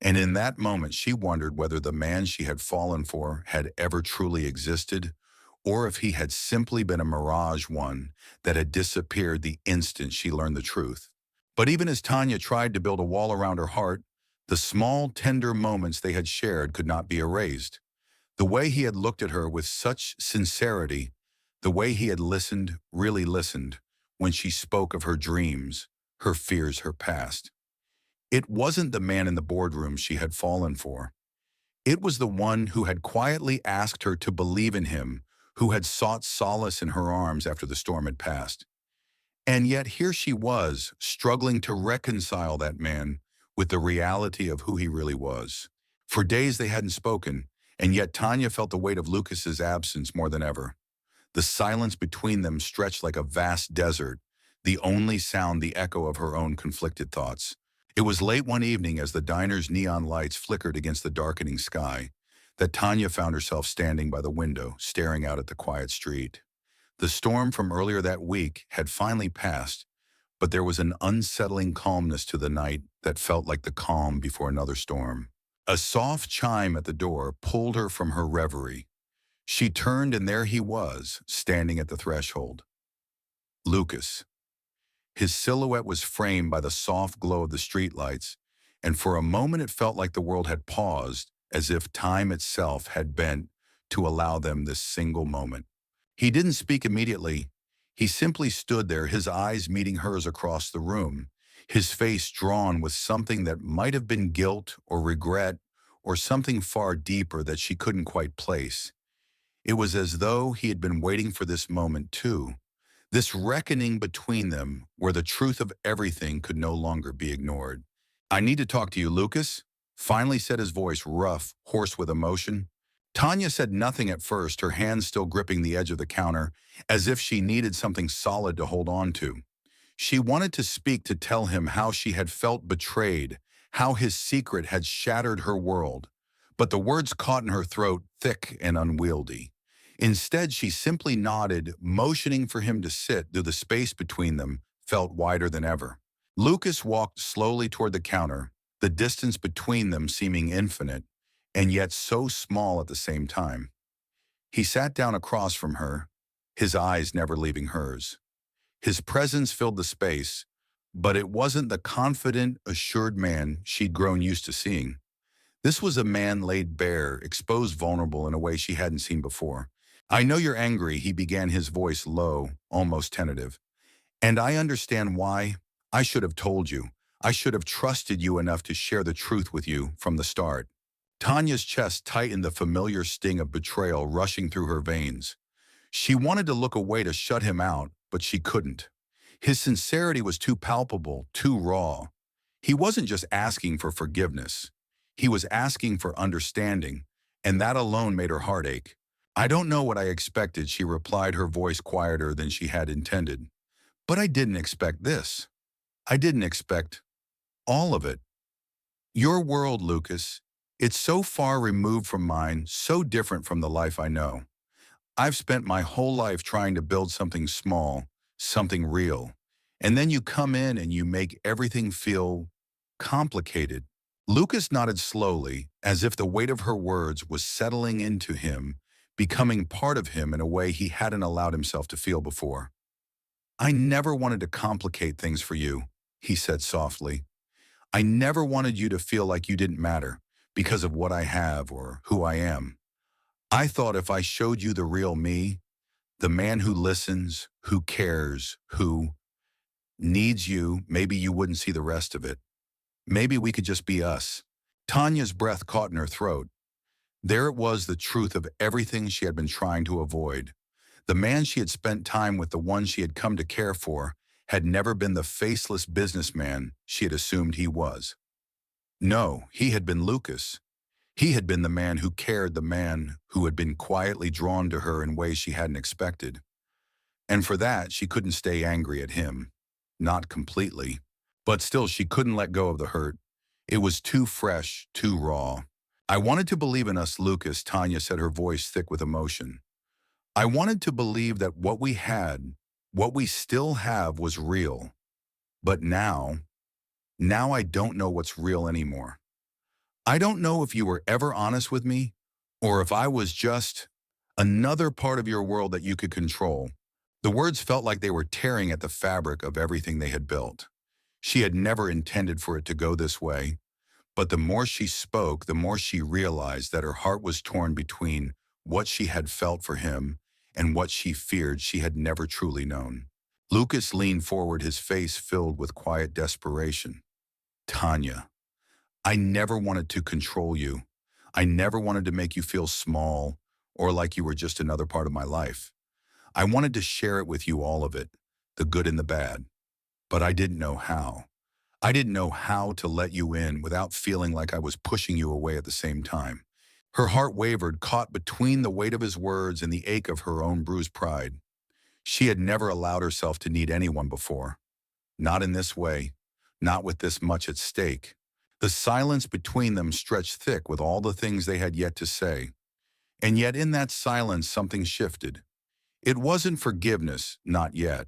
And in that moment, she wondered whether the man she had fallen for had ever truly existed, or if he had simply been a mirage, one that had disappeared the instant she learned the truth. But even as Tanya tried to build a wall around her heart, the small, tender moments they had shared could not be erased. The way he had looked at her with such sincerity, the way he had listened, really listened, when she spoke of her dreams, her fears, her past. It wasn't the man in the boardroom she had fallen for. It was the one who had quietly asked her to believe in him, who had sought solace in her arms after the storm had passed. And yet here she was, struggling to reconcile that man with the reality of who he really was. For days they hadn't spoken, and yet Tanya felt the weight of Lucas's absence more than ever. The silence between them stretched like a vast desert, the only sound the echo of her own conflicted thoughts. It was late one evening as the diner's neon lights flickered against the darkening sky that Tanya found herself standing by the window, staring out at the quiet street. The storm from earlier that week had finally passed, but there was an unsettling calmness to the night that felt like the calm before another storm. A soft chime at the door pulled her from her reverie. She turned and there he was, standing at the threshold. Lucas. His silhouette was framed by the soft glow of the streetlights, and for a moment it felt like the world had paused, as if time itself had bent to allow them this single moment. He didn't speak immediately. He simply stood there, his eyes meeting hers across the room, his face drawn with something that might have been guilt or regret or something far deeper that she couldn't quite place. It was as though he had been waiting for this moment too, this reckoning between them where the truth of everything could no longer be ignored. "I need to talk to you, Lucas," finally said his voice, rough, hoarse with emotion. Tanya said nothing at first, her hands still gripping the edge of the counter, as if she needed something solid to hold on to. She wanted to speak, to tell him how she had felt betrayed, how his secret had shattered her world. But the words caught in her throat, thick and unwieldy. Instead, she simply nodded, motioning for him to sit, though the space between them felt wider than ever. Lucas walked slowly toward the counter, the distance between them seeming infinite, and yet so small at the same time. He sat down across from her, his eyes never leaving hers. His presence filled the space, but it wasn't the confident, assured man she'd grown used to seeing. This was a man laid bare, exposed, vulnerable in a way she hadn't seen before. "I know you're angry," he began, his voice low, almost tentative. "And I understand why. I should have told you. I should have trusted you enough to share the truth with you from the start." Tanya's chest tightened, the familiar sting of betrayal rushing through her veins. She wanted to look away, to shut him out, but she couldn't. His sincerity was too palpable, too raw. He wasn't just asking for forgiveness. He was asking for understanding, and that alone made her heart ache. "I don't know what I expected," she replied, her voice quieter than she had intended. "But I didn't expect this. I didn't expect all of it. Your world, Lucas, it's so far removed from mine, so different from the life I know. I've spent my whole life trying to build something small, something real. And then you come in and you make everything feel complicated." Lucas nodded slowly, as if the weight of her words was settling into him, becoming part of him in a way he hadn't allowed himself to feel before. "I never wanted to complicate things for you," he said softly. "I never wanted you to feel like you didn't matter because of what I have or who I am. I thought if I showed you the real me, the man who listens, who cares, who needs you, maybe you wouldn't see the rest of it. Maybe we could just be us." Tanya's breath caught in her throat. There it was, the truth of everything she had been trying to avoid. The man she had spent time with, the one she had come to care for, had never been the faceless businessman she had assumed he was. No, he had been Lucas. He had been the man who cared, the man who had been quietly drawn to her in ways she hadn't expected. And for that, she couldn't stay angry at him. Not completely. But still, she couldn't let go of the hurt. It was too fresh, too raw. "I wanted to believe in us, Lucas," Tanya said, her voice thick with emotion. "I wanted to believe that what we had, what we still have, was real. But now I don't know what's real anymore. I don't know if you were ever honest with me, or if I was just another part of your world that you could control." The words felt like they were tearing at the fabric of everything they had built. She had never intended for it to go this way, but the more she spoke, the more she realized that her heart was torn between what she had felt for him and what she feared she had never truly known. Lucas leaned forward, his face filled with quiet desperation. "Tanya, I never wanted to control you. I never wanted to make you feel small or like you were just another part of my life. I wanted to share it with you, all of it, the good and the bad. But I didn't know how. I didn't know how to let you in without feeling like I was pushing you away at the same time." Her heart wavered, caught between the weight of his words and the ache of her own bruised pride. She had never allowed herself to need anyone before. Not in this way, not with this much at stake. The silence between them stretched thick with all the things they had yet to say. And yet in that silence something shifted. It wasn't forgiveness, not yet,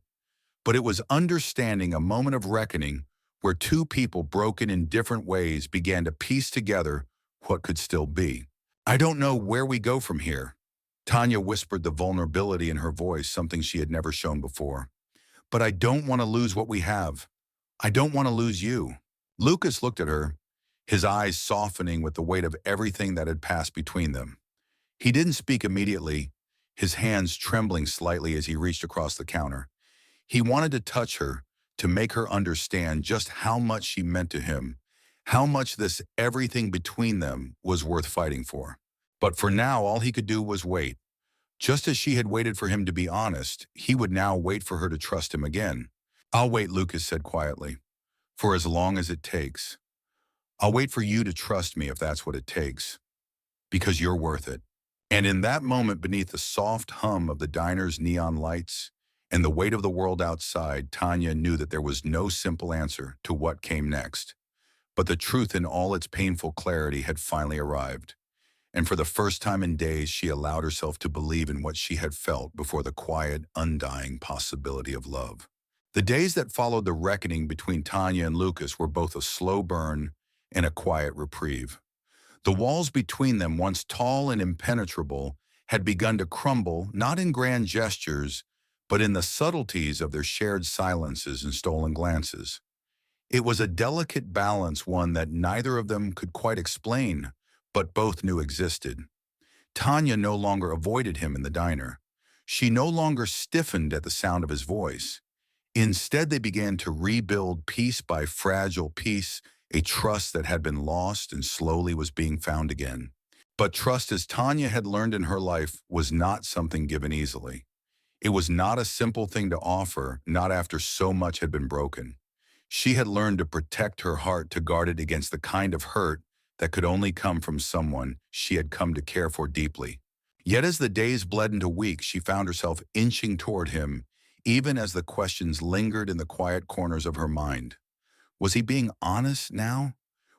but it was understanding, a moment of reckoning where two people broken in different ways began to piece together what could still be. I don't know where we go from here. Tanya whispered, the vulnerability in her voice, something she had never shown before. But I don't want to lose what we have. I don't want to lose you. Lucas looked at her, his eyes softening with the weight of everything that had passed between them. He didn't speak immediately, his hands trembling slightly as he reached across the counter. He wanted to touch her, to make her understand just how much she meant to him, how much this everything between them was worth fighting for. But for now, all he could do was wait. Just as she had waited for him to be honest, he would now wait for her to trust him again. I'll wait, Lucas said quietly, for as long as it takes. I'll wait for you to trust me if that's what it takes, because you're worth it. And in that moment, beneath the soft hum of the diner's neon lights and the weight of the world outside, Tanya knew that there was no simple answer to what came next. But the truth in all its painful clarity had finally arrived. And for the first time in days, she allowed herself to believe in what she had felt before, the quiet, undying possibility of love. The days that followed the reckoning between Tanya and Lucas were both a slow burn and a quiet reprieve. The walls between them, once tall and impenetrable, had begun to crumble, not in grand gestures, but in the subtleties of their shared silences and stolen glances. It was a delicate balance, one that neither of them could quite explain, but both knew existed. Tanya no longer avoided him in the diner. She no longer stiffened at the sound of his voice. Instead, they began to rebuild piece by fragile piece, a trust that had been lost and slowly was being found again. But trust, as Tanya had learned in her life, was not something given easily. It was not a simple thing to offer, not after so much had been broken. She had learned to protect her heart, to guard it against the kind of hurt that could only come from someone she had come to care for deeply. Yet as the days bled into weeks, she found herself inching toward him, even as the questions lingered in the quiet corners of her mind. Was he being honest now?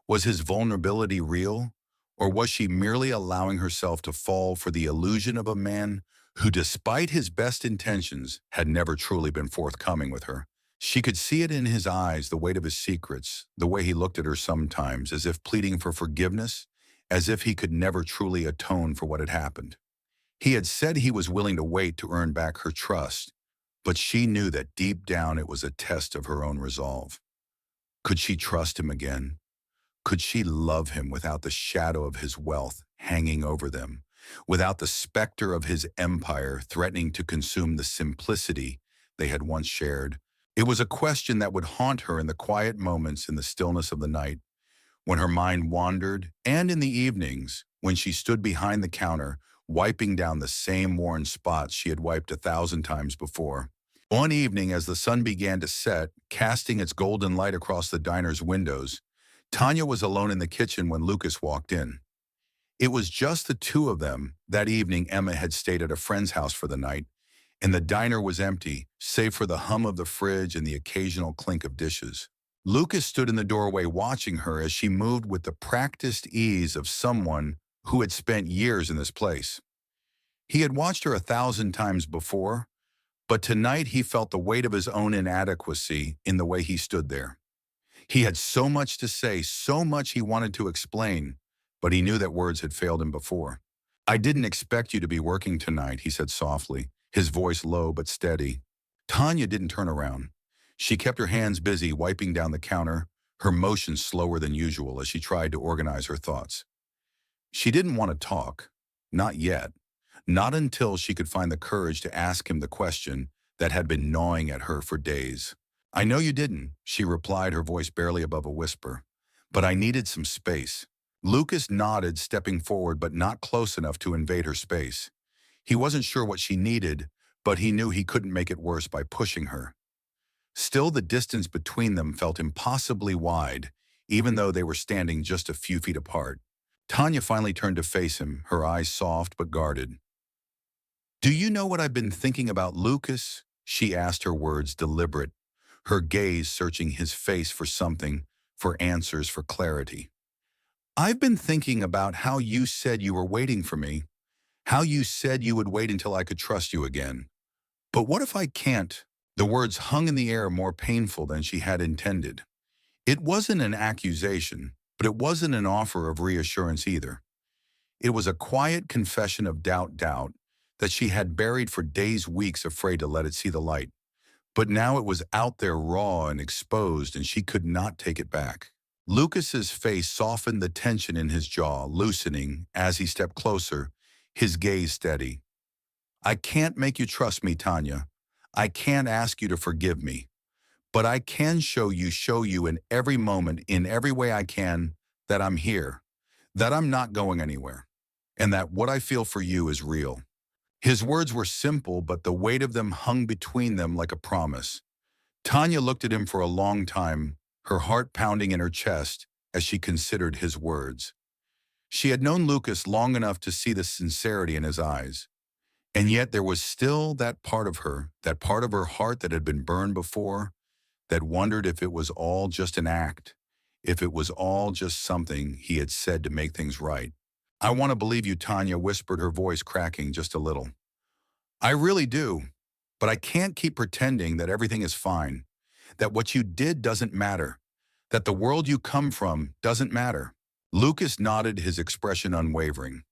Was his vulnerability real? Or was she merely allowing herself to fall for the illusion of a man who, despite his best intentions, had never truly been forthcoming with her? She could see it in his eyes, the weight of his secrets, the way he looked at her sometimes, as if pleading for forgiveness, as if he could never truly atone for what had happened. He had said he was willing to wait to earn back her trust, but she knew that deep down it was a test of her own resolve. Could she trust him again? Could she love him without the shadow of his wealth hanging over them, without the specter of his empire threatening to consume the simplicity they had once shared? It was a question that would haunt her in the quiet moments, in the stillness of the night, when her mind wandered, and in the evenings, when she stood behind the counter, wiping down the same worn spots she had wiped 1,000 times before. One evening, as the sun began to set, casting its golden light across the diner's windows, Tanya was alone in the kitchen when Lucas walked in. It was just the two of them. That evening, Emma had stayed at a friend's house for the night, and the diner was empty, save for the hum of the fridge and the occasional clink of dishes. Lucas stood in the doorway watching her as she moved with the practiced ease of someone who had spent years in this place. He had watched her 1,000 times before, but tonight he felt the weight of his own inadequacy in the way he stood there. He had so much to say, so much he wanted to explain, but he knew that words had failed him before. I didn't expect you to be working tonight, he said softly, his voice low but steady. Tanya didn't turn around. She kept her hands busy wiping down the counter, her motions slower than usual as she tried to organize her thoughts. She didn't want to talk. Not yet. Not until she could find the courage to ask him the question that had been gnawing at her for days. I know you didn't, she replied, her voice barely above a whisper. But I needed some space. Lucas nodded, stepping forward but not close enough to invade her space. He wasn't sure what she needed, but he knew he couldn't make it worse by pushing her. Still, the distance between them felt impossibly wide, even though they were standing just a few feet apart. Tanya finally turned to face him, her eyes soft but guarded. "Do you know what I've been thinking about, Lucas?" She asked, her words deliberate, her gaze searching his face for something, for answers, for clarity. "I've been thinking about how you said you were waiting for me, how you said you would wait until I could trust you again. But what if I can't?" The words hung in the air, more painful than she had intended. It wasn't an accusation, but it wasn't an offer of reassurance either. It was a quiet confession of doubt that she had buried for days, weeks, afraid to let it see the light. But now it was out there, raw and exposed, and she could not take it back. Lucas's face softened, the tension in his jaw loosening as he stepped closer, his gaze steady. "I can't make you trust me, Tanya. I can't ask you to forgive me. But I can show you in every moment, in every way I can, that I'm here, that I'm not going anywhere, and that what I feel for you is real." His words were simple, but the weight of them hung between them like a promise. Tanya looked at him for a long time, her heart pounding in her chest as she considered his words. She had known Lucas long enough to see the sincerity in his eyes, and yet there was still that part of her, that part of her heart that had been burned before, that wondered if it was all just an act, if it was all just something he had said to make things right. "I want to believe you," Tanya whispered, her voice cracking just a little. "I really do, but I can't keep pretending that everything is fine, that what you did doesn't matter, that the world you come from doesn't matter." Lucas nodded, his expression unwavering.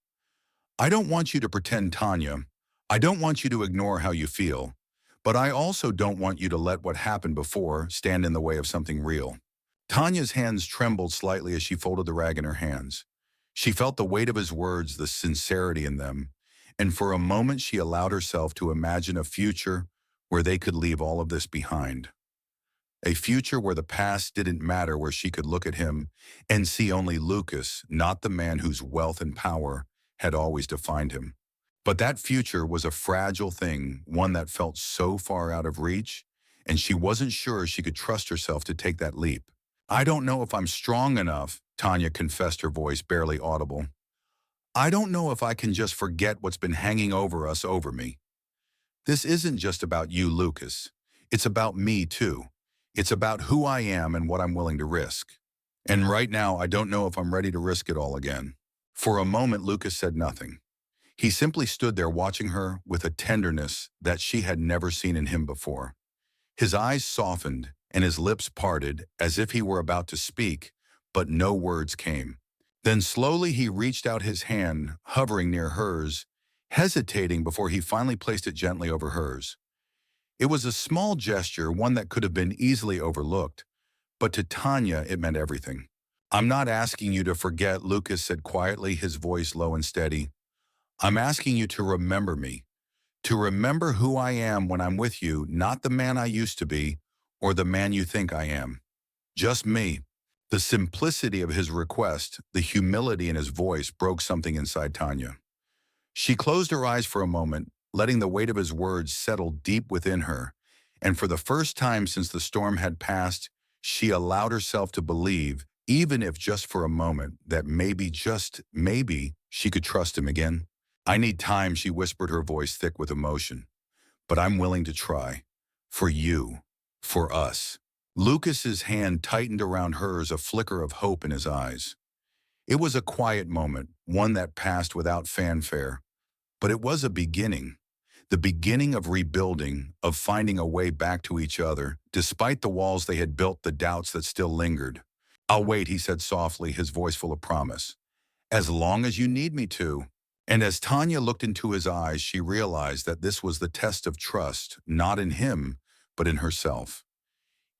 "I don't want you to pretend, Tanya. I don't want you to ignore how you feel. But I also don't want you to let what happened before stand in the way of something real." Tanya's hands trembled slightly as she folded the rag in her hands. She felt the weight of his words, the sincerity in them, and for a moment she allowed herself to imagine a future where they could leave all of this behind. A future where the past didn't matter, where she could look at him and see only Lucas, not the man whose wealth and power had always defined him. But that future was a fragile thing, one that felt so far out of reach, and she wasn't sure she could trust herself to take that leap. "I don't know if I'm strong enough," Tanya confessed, her voice barely audible. "I don't know if I can just forget what's been hanging over us, over me. This isn't just about you, Lucas. It's about me, too. It's about who I am and what I'm willing to risk. And right now, I don't know if I'm ready to risk it all again." For a moment, Lucas said nothing. He simply stood there watching her with a tenderness that she had never seen in him before. His eyes softened and his lips parted as if he were about to speak, but no words came. Then slowly he reached out his hand, hovering near hers, hesitating before he finally placed it gently over hers. It was a small gesture, one that could have been easily overlooked, but to Tanya it meant everything. "I'm not asking you to forget," Lucas said quietly, his voice low and steady. "I'm asking you to remember me, to remember who I am when I'm with you, not the man I used to be or the man you think I am. Just me." The simplicity of his request, the humility in his voice broke something inside Tanya. She closed her eyes for a moment, letting the weight of his words settle deep within her, and for the first time since the storm had passed, she allowed herself to believe, even if just for a moment, that maybe, just maybe, she could trust him again. "I need time," she whispered, her voice thick with emotion. "But I'm willing to try. For you. For us." Lucas's hand tightened around hers, a flicker of hope in his eyes. It was a quiet moment, one that passed without fanfare, but it was a beginning. The beginning of rebuilding, of finding a way back to each other, despite the walls they had built, the doubts that still lingered. "I'll wait," he said softly, his voice full of promise. "As long as you need me to." And as Tanya looked into his eyes, she realized that this was the test of trust, not in him, but in herself.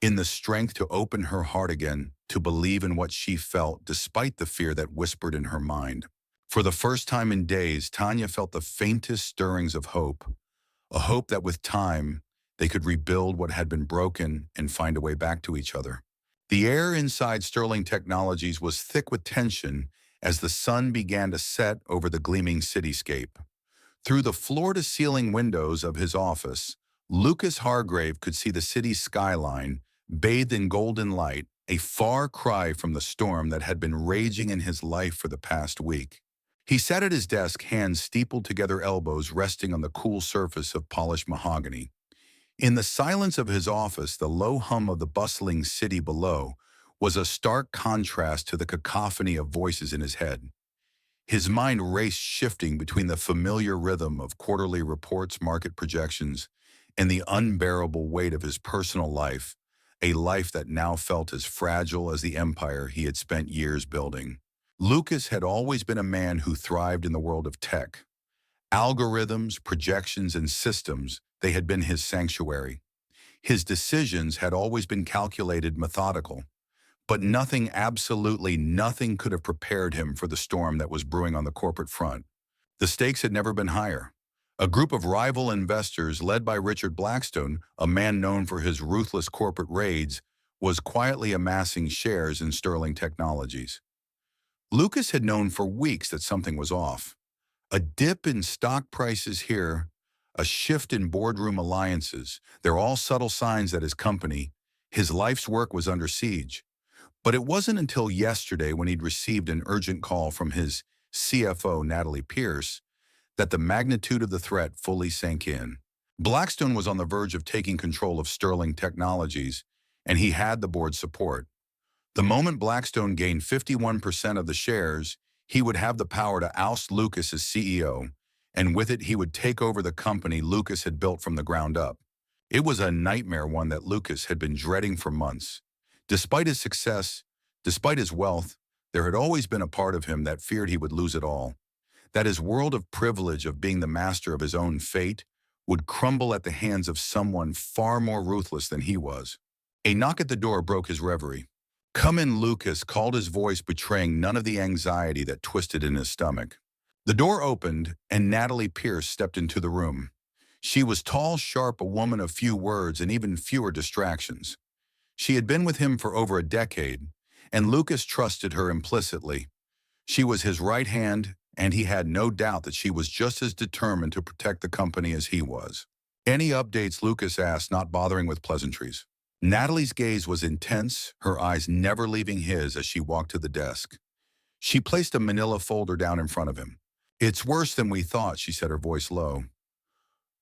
In the strength to open her heart again, to believe in what she felt, despite the fear that whispered in her mind. For the first time in days, Tanya felt the faintest stirrings of hope, a hope that with time, they could rebuild what had been broken and find a way back to each other. The air inside Sterling Technologies was thick with tension as the sun began to set over the gleaming cityscape. Through the floor-to-ceiling windows of his office, Lucas Hargrave could see the city's skyline, bathed in golden light, a far cry from the storm that had been raging in his life for the past week. He sat at his desk, hands steepled together, elbows resting on the cool surface of polished mahogany. In the silence of his office, the low hum of the bustling city below was a stark contrast to the cacophony of voices in his head. His mind raced, shifting between the familiar rhythm of quarterly reports, market projections, and the unbearable weight of his personal life, a life that now felt as fragile as the empire he had spent years building. Lucas had always been a man who thrived in the world of tech. Algorithms, projections, and systems, they had been his sanctuary. His decisions had always been calculated, methodical. But nothing, absolutely nothing, could have prepared him for the storm that was brewing on the corporate front. The stakes had never been higher. A group of rival investors led by Richard Blackstone, a man known for his ruthless corporate raids, was quietly amassing shares in Sterling Technologies. Lucas had known for weeks that something was off. A dip in stock prices here, a shift in boardroom alliances, they're all subtle signs that his company, his life's work, was under siege. But it wasn't until yesterday, when he'd received an urgent call from his CFO, Natalie Pierce, that the magnitude of the threat fully sank in. Blackstone was on the verge of taking control of Sterling Technologies, and he had the board's support. The moment Blackstone gained 51% of the shares, he would have the power to oust Lucas as CEO, and with it he would take over the company Lucas had built from the ground up. It was a nightmare, one that Lucas had been dreading for months. Despite his success, despite his wealth, there had always been a part of him that feared he would lose it all, that his world of privilege, of being the master of his own fate, would crumble at the hands of someone far more ruthless than he was. A knock at the door broke his reverie. "Come in," Lucas called, his voice betraying none of the anxiety that twisted in his stomach. The door opened, and Natalie Pierce stepped into the room. She was tall, sharp, a woman of few words and even fewer distractions. She had been with him for over a decade, and Lucas trusted her implicitly. She was his right hand, and he had no doubt that she was just as determined to protect the company as he was. "Any updates?" Lucas asked, not bothering with pleasantries. Natalie's gaze was intense, her eyes never leaving his as she walked to the desk. She placed a manila folder down in front of him. "It's worse than we thought," she said, her voice low.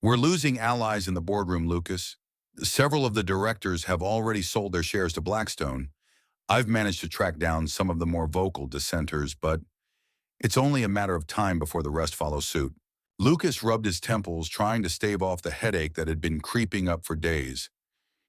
"We're losing allies in the boardroom, Lucas. Several of the directors have already sold their shares to Blackstone. I've managed to track down some of the more vocal dissenters, but it's only a matter of time before the rest follow suit." Lucas rubbed his temples, trying to stave off the headache that had been creeping up for days.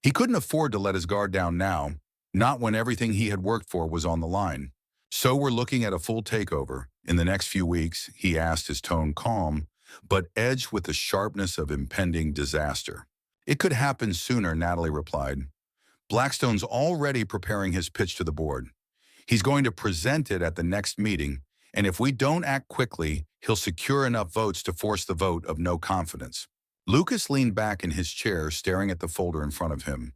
He couldn't afford to let his guard down now, not when everything he had worked for was on the line. "So we're looking at a full takeover in the next few weeks?" he asked, his tone calm, but edged with the sharpness of impending disaster. "It could happen sooner," Natalie replied. "Blackstone's already preparing his pitch to the board. He's going to present it at the next meeting, and if we don't act quickly, he'll secure enough votes to force the vote of no confidence." Lucas leaned back in his chair, staring at the folder in front of him.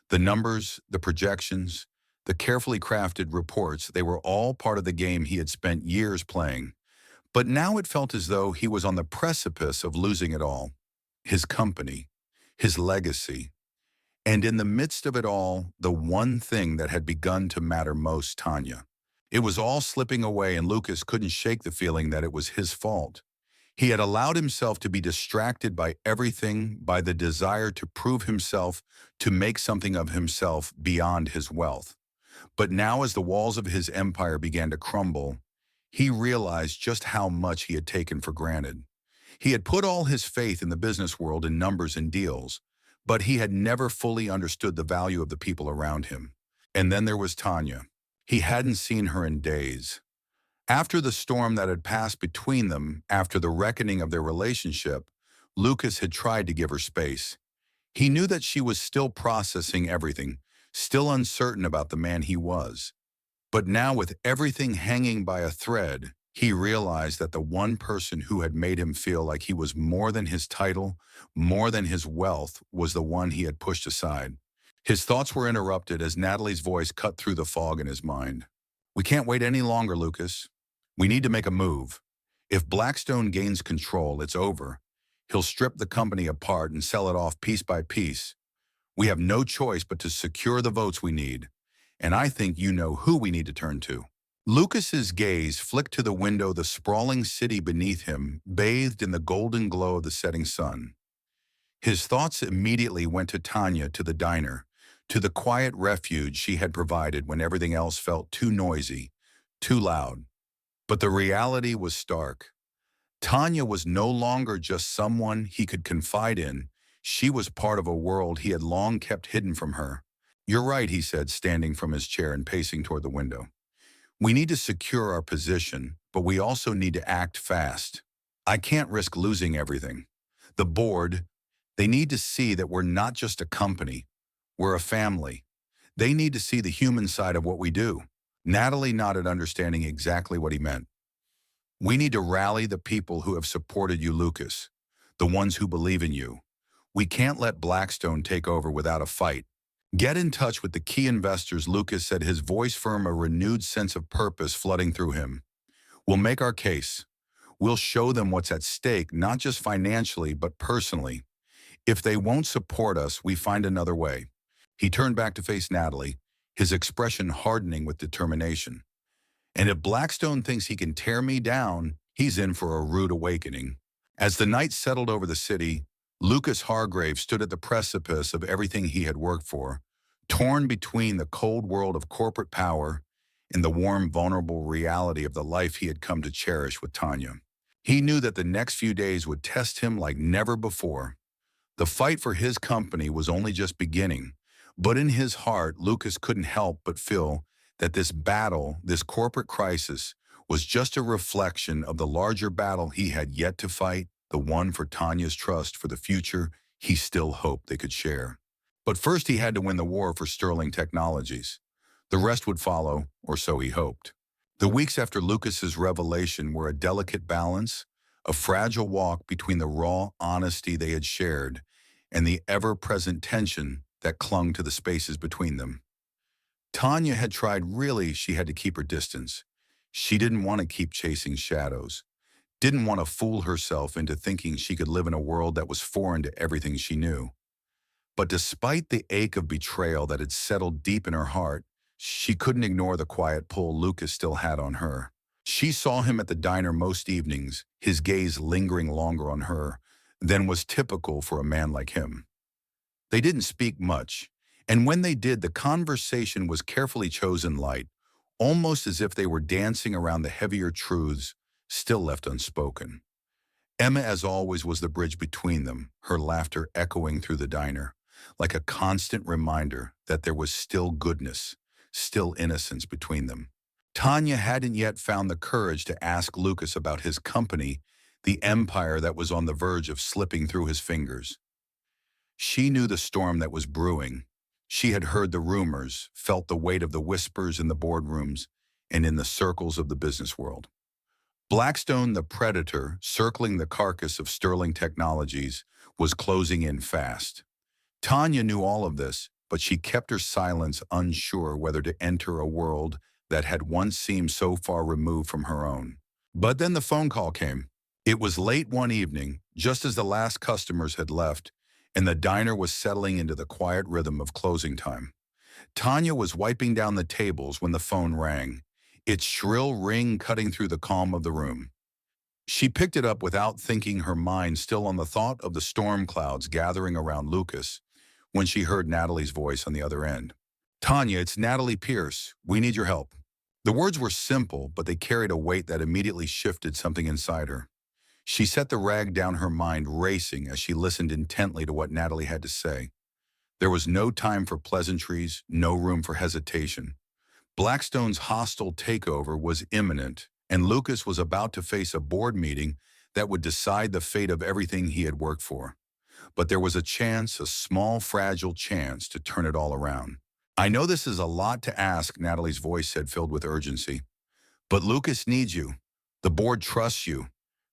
The numbers, the projections, the carefully crafted reports, they were all part of the game he had spent years playing. But now it felt as though he was on the precipice of losing it all. His company, his legacy. And in the midst of it all, the one thing that had begun to matter most, Tanya. It was all slipping away, and Lucas couldn't shake the feeling that it was his fault. He had allowed himself to be distracted by everything, by the desire to prove himself, to make something of himself beyond his wealth. But now, as the walls of his empire began to crumble, he realized just how much he had taken for granted. He had put all his faith in the business world, in numbers and deals, but he had never fully understood the value of the people around him. And then there was Tanya. He hadn't seen her in days. After the storm that had passed between them, after the reckoning of their relationship, Lucas had tried to give her space. He knew that she was still processing everything, still uncertain about the man he was. But now, with everything hanging by a thread, he realized that the one person who had made him feel like he was more than his title, more than his wealth, was the one he had pushed aside. His thoughts were interrupted as Natalie's voice cut through the fog in his mind. "We can't wait any longer, Lucas. We need to make a move. If Blackstone gains control, it's over. He'll strip the company apart and sell it off piece by piece. We have no choice but to secure the votes we need. and I think you know who we need to turn to." Lucas's gaze flicked to the window, the sprawling city beneath him, bathed in the golden glow of the setting sun. His thoughts immediately went to Tanya, to the diner, to the quiet refuge she had provided when everything else felt too noisy, too loud. But the reality was stark. Tanya was no longer just someone he could confide in. She was part of a world he had long kept hidden from her. "You're right," he said, standing from his chair and pacing toward the window. "We need to secure our position, but we also need to act fast. I can't risk losing everything. The board, they need to see that we're not just a company. We're a family. They need to see the human side of what we do." Natalie nodded, understanding exactly what he meant. "We need to rally the people who have supported you, Lucas, the ones who believe in you. We can't let Blackstone take over without a fight. Get in touch with the key investors," Lucas said, his voice firm, a renewed sense of purpose flooding through him. "We'll make our case. We'll show them what's at stake, not just financially, but personally. If they won't support us, we find another way." He turned back to face Natalie, his expression hardening with determination. "And if Blackstone thinks he can tear me down, he's in for a rude awakening." As the night settled over the city, Lucas Hargrave stood at the precipice of everything he had worked for, torn between the cold world of corporate power and the warm, vulnerable reality of the life he had come to cherish with Tanya. He knew that the next few days would test him like never before. The fight for his company was only just beginning, but in his heart, Lucas couldn't help but feel that this battle, this corporate crisis, was just a reflection of the larger battle he had yet to fight, the one for Tanya's trust for the future he still hoped they could share. But first he had to win the war for Sterling Technologies. The rest would follow, or so he hoped. The weeks after Lucas's revelation were a delicate balance, a fragile walk between the raw honesty they had shared and the ever-present tension that clung to the spaces between them. Tanya had tried. Really, she had to keep her distance. She didn't want to keep chasing shadows, didn't want to fool herself into thinking she could live in a world that was foreign to everything she knew. But despite the ache of betrayal that had settled deep in her heart, she couldn't ignore the quiet pull Lucas still had on her. She saw him at the diner most evenings, his gaze lingering longer on her than was typical for a man like him. They didn't speak much, and when they did, the conversation was carefully chosen light, almost as if they were dancing around the heavier truths still left unspoken. Emma, as always, was the bridge between them, her laughter echoing through the diner, like a constant reminder that there was still goodness, still innocence between them. Tanya hadn't yet found the courage to ask Lucas about his company, the empire that was on the verge of slipping through his fingers. She knew the storm that was brewing. She had heard the rumors, felt the weight of the whispers in the boardrooms and in the circles of the business world. Blackstone, the predator circling the carcass of Sterling Technologies, was closing in fast. Tanya knew all of this, but she kept her silence, unsure whether to enter a world that had once seemed so far removed from her own. But then the phone call came. It was late one evening, just as the last customers had left, and the diner was settling into the quiet rhythm of closing time. Tanya was wiping down the tables when the phone rang, its shrill ring cutting through the calm of the room. She picked it up without thinking, her mind still on the thought of the storm clouds gathering around Lucas, when she heard Natalie's voice on the other end. "Tanya, it's Natalie Pierce. We need your help." The words were simple, but they carried a weight that immediately shifted something inside her. She set the rag down, her mind racing as she listened intently to what Natalie had to say. There was no time for pleasantries, no room for hesitation. Blackstone's hostile takeover was imminent, and Lucas was about to face a board meeting that would decide the fate of everything he had worked for. But there was a chance, a small, fragile chance, to turn it all around. "I know this is a lot to ask," Natalie's voice said, filled with urgency. "But Lucas needs you. The board trusts you.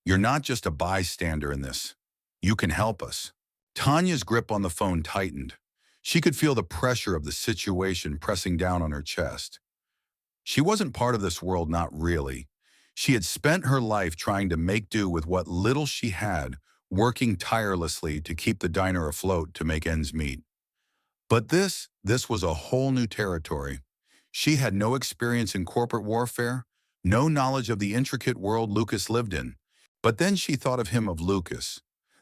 You're not just a bystander in this. You can help us." Tanya's grip on the phone tightened. She could feel the pressure of the situation pressing down on her chest. She wasn't part of this world, not really. She had spent her life trying to make do with what little she had, working tirelessly to keep the diner afloat, to make ends meet. But this was a whole new territory. She had no experience in corporate warfare, no knowledge of the intricate world Lucas lived in. But then she thought of Lucas,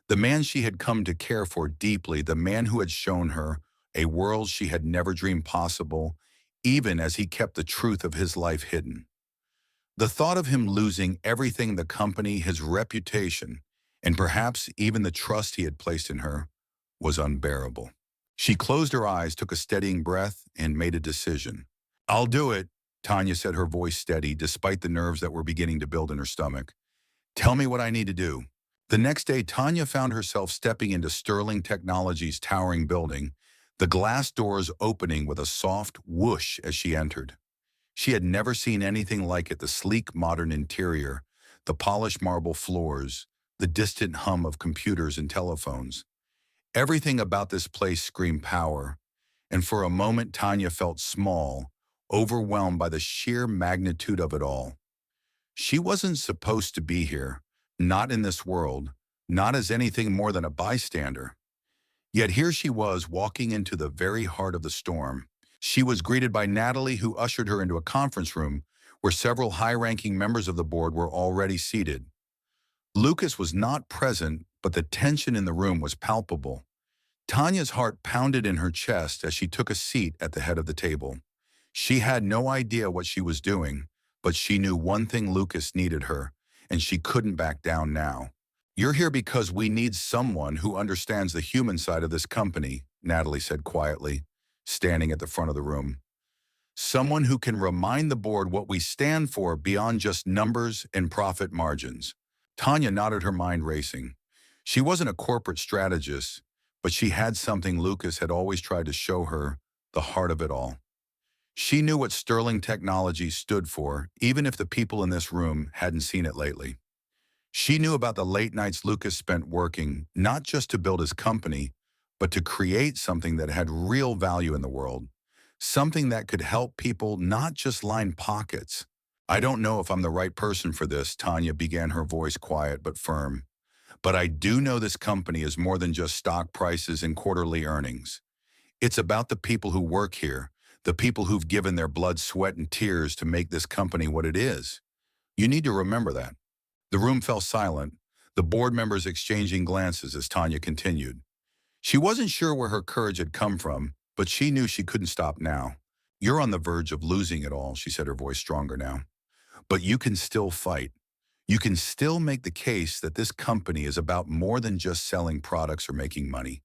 the man she had come to care for deeply, the man who had shown her a world she had never dreamed possible, even as he kept the truth of his life hidden. The thought of him losing everything, the company, his reputation, and perhaps even the trust he had placed in her, was unbearable. She closed her eyes, took a steadying breath, and made a decision. "I'll do it," Tanya said, her voice steady despite the nerves that were beginning to build in her stomach. "Tell me what I need to do." The next day, Tanya found herself stepping into Sterling Technologies' towering building, the glass doors opening with a soft whoosh as she entered. She had never seen anything like it, the sleek modern interior, the polished marble floors, the distant hum of computers and telephones. Everything about this place screamed power, and for a moment Tanya felt small, overwhelmed by the sheer magnitude of it all. She wasn't supposed to be here, not in this world, not as anything more than a bystander. Yet here she was, walking into the very heart of the storm. She was greeted by Natalie, who ushered her into a conference room where several high-ranking members of the board were already seated. Lucas was not present, but the tension in the room was palpable. Tanya's heart pounded in her chest as she took a seat at the head of the table. She had no idea what she was doing, but she knew one thing: Lucas needed her, and she couldn't back down now. "You're here because we need someone who understands the human side of this company," Natalie said quietly, standing at the front of the room. "Someone who can remind the board what we stand for beyond just numbers and profit margins." Tanya nodded, her mind racing. She wasn't a corporate strategist, but she had something Lucas had always tried to show her: the heart of it all. She knew what Sterling Technologies stood for, even if the people in this room hadn't seen it lately. She knew about the late nights Lucas spent working, not just to build his company, but to create something that had real value in the world, something that could help people, not just line pockets. "I don't know if I'm the right person for this," Tanya began, her voice quiet but firm. "But I do know this company is more than just stock prices and quarterly earnings. It's about the people who work here, the people who've given their blood, sweat, and tears to make this company what it is. You need to remember that." The room fell silent, the board members exchanging glances as Tanya continued. She wasn't sure where her courage had come from, but she knew she couldn't stop now. "You're on the verge of losing it all," she said, her voice stronger now. "But you can still fight. You can still make the case that this company is about more than just selling products or making money.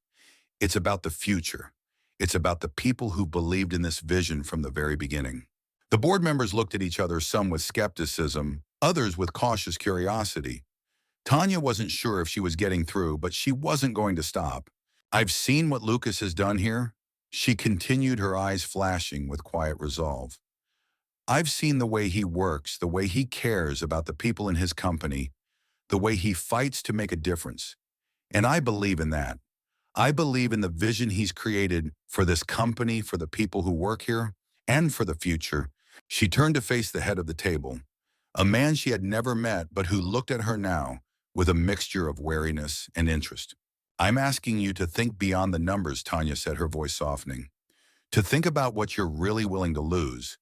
It's about the future. It's about the people who believed in this vision from the very beginning." The board members looked at each other, some with skepticism, others with cautious curiosity. Tanya wasn't sure if she was getting through, but she wasn't going to stop. "I've seen what Lucas has done here," she continued, her eyes flashing with quiet resolve. "I've seen the way he works, the way he cares about the people in his company, the way he fights to make a difference. And I believe in that. I believe in the vision he's created for this company, for the people who work here, and for the future." She turned to face the head of the table, a man she had never met but who looked at her now with a mixture of wariness and interest. "I'm asking you to think beyond the numbers," Tanya said, her voice softening. "To think about what you're really willing to lose.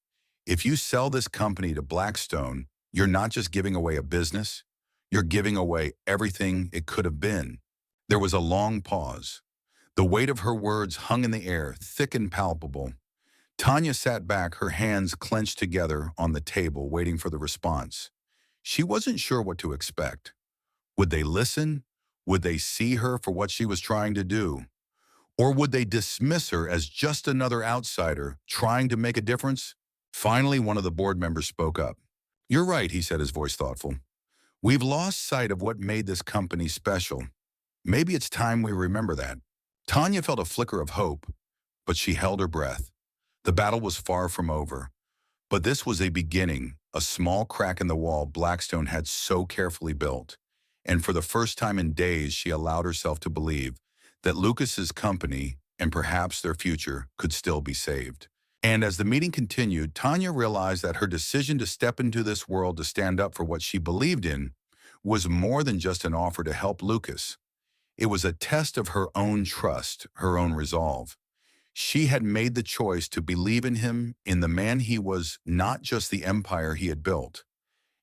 If you sell this company to Blackstone, you're not just giving away a business, you're giving away everything it could have been." There was a long pause. The weight of her words hung in the air, thick and palpable. Tanya sat back, her hands clenched together on the table, waiting for the response. She wasn't sure what to expect. Would they listen? Would they see her for what she was trying to do? Or would they dismiss her as just another outsider trying to make a difference? Finally, one of the board members spoke up. "You're right," he said, his voice thoughtful. "We've lost sight of what made this company special. Maybe it's time we remember that." Tanya felt a flicker of hope, but she held her breath. The battle was far from over. But this was a beginning, a small crack in the wall Blackstone had so carefully built. And for the first time in days, she allowed herself to believe that Lucas's company, and perhaps their future, could still be saved. And as the meeting continued, Tanya realized that her decision to step into this world, to stand up for what she believed in, was more than just an offer to help Lucas. It was a test of her own trust, her own resolve. She had made the choice to believe in him, in the man he was, not just the empire he had built,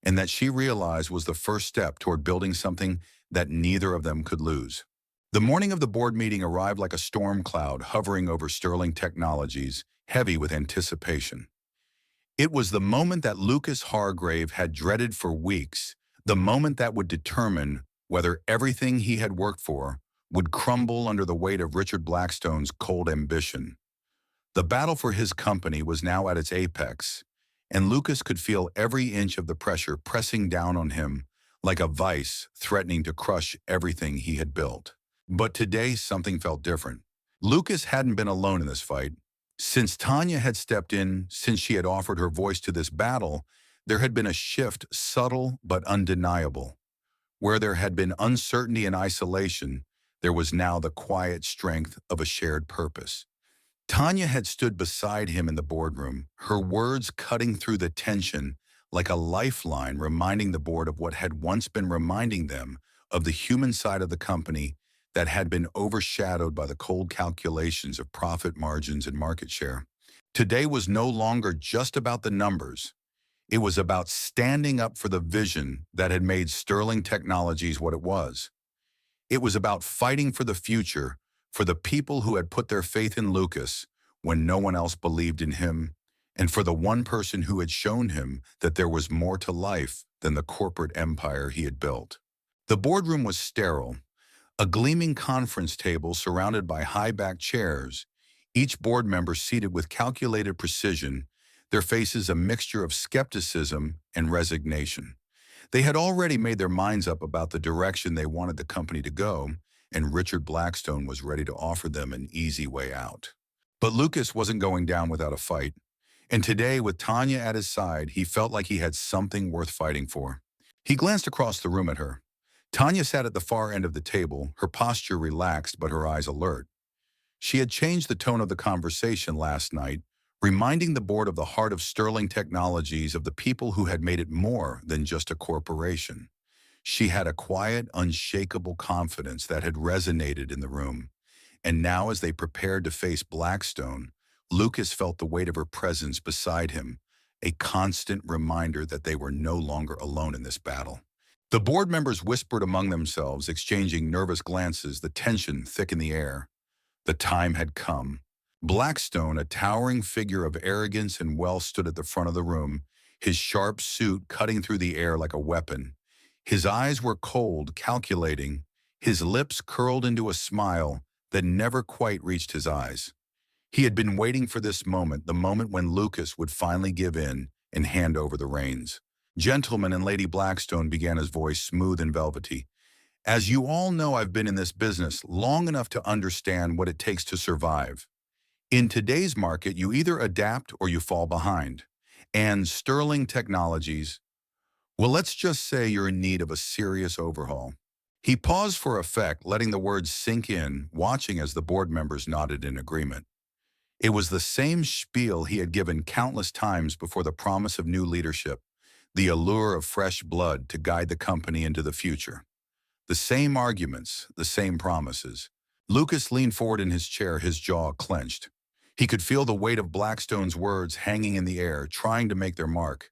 and that she realized was the first step toward building something that neither of them could lose. The morning of the board meeting arrived like a storm cloud hovering over Sterling Technologies, heavy with anticipation. It was the moment that Lucas Hargrave had dreaded for weeks, the moment that would determine whether everything he had worked for would crumble under the weight of Richard Blackstone's cold ambition. The battle for his company was now at its apex, and Lucas could feel every inch of the pressure pressing down on him like a vice threatening to crush everything he had built. But today something felt different. Lucas hadn't been alone in this fight. Since Tanya had stepped in, since she had offered her voice to this battle, there had been a shift, subtle but undeniable. Where there had been uncertainty and isolation, there was now the quiet strength of a shared purpose. Tanya had stood beside him in the boardroom, her words cutting through the tension like a lifeline, reminding the board of what had once been reminding them of the human side of the company that had been overshadowed by the cold calculations of profit margins and market share. Today was no longer just about the numbers. It was about standing up for the vision that had made Sterling Technologies what it was. It was about fighting for the future, for the people who had put their faith in Lucas when no one else believed in him, and for the one person who had shown him that there was more to life than the corporate empire he had built. The boardroom was sterile, a gleaming conference table surrounded by high-backed chairs, each board member seated with calculated precision, their faces a mixture of skepticism and resignation. They had already made their minds up about the direction they wanted the company to go, and Richard Blackstone was ready to offer them an easy way out. But Lucas wasn't going down without a fight, and today, with Tanya at his side, he felt like he had something worth fighting for. He glanced across the room at her. Tanya sat at the far end of the table, her posture relaxed but her eyes alert. She had changed the tone of the conversation last night, reminding the board of the heart of Sterling Technologies, of the people who had made it more than just a corporation. She had a quiet, unshakable confidence that had resonated in the room. And now, as they prepared to face Blackstone, Lucas felt the weight of her presence beside him, a constant reminder that they were no longer alone in this battle. The board members whispered among themselves, exchanging nervous glances, the tension thick in the air. The time had come. Blackstone, a towering figure of arrogance and wealth, stood at the front of the room, his sharp suit cutting through the air like a weapon. His eyes were cold, calculating, his lips curled into a smile that never quite reached his eyes. He had been waiting for this moment, the moment when Lucas would finally give in and hand over the reins. "Gentlemen and Lady Blackstone," began his voice, smooth and velvety. "As you all know, I've been in this business long enough to understand what it takes to survive. In today's market, you either adapt or you fall behind. And Sterling Technologies, well, let's just say you're in need of a serious overhaul." He paused for effect, letting the words sink in, watching as the board members nodded in agreement. It was the same spiel he had given countless times before, the promise of new leadership, the allure of fresh blood to guide the company into the future. The same arguments, the same promises. Lucas leaned forward in his chair, his jaw clenched. He could feel the weight of Blackstone's words hanging in the air, trying to make their mark.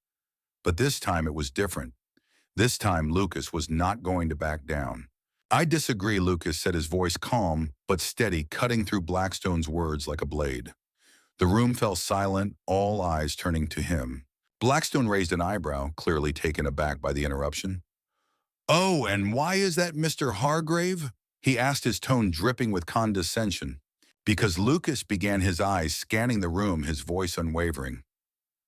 But this time it was different. This time Lucas was not going to back down. "I disagree," Lucas said, his voice calm but steady, cutting through Blackstone's words like a blade. The room fell silent, all eyes turning to him. Blackstone raised an eyebrow, clearly taken aback by the interruption. "Oh, and why is that, Mr. Hargrave?" he asked, his tone dripping with condescension. Because Lucas began, his eyes scanning the room, his voice unwavering.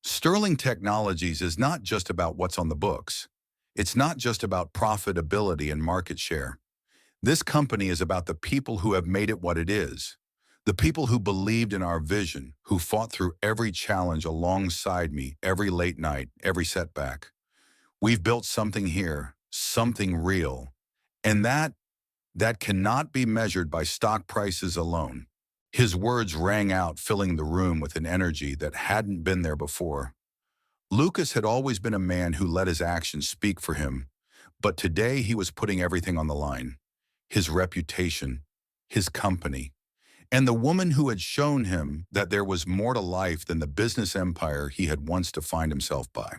"Sterling Technologies is not just about what's on the books. It's not just about profitability and market share. This company is about the people who have made it what it is. The people who believed in our vision, who fought through every challenge alongside me, every late night, every setback. We've built something here, something real. And that cannot be measured by stock prices alone." His words rang out, filling the room with an energy that hadn't been there before. Lucas had always been a man who let his actions speak for him, but today he was putting everything on the line. His reputation, his company. and the woman who had shown him that there was more to life than the business empire he had once defined himself by.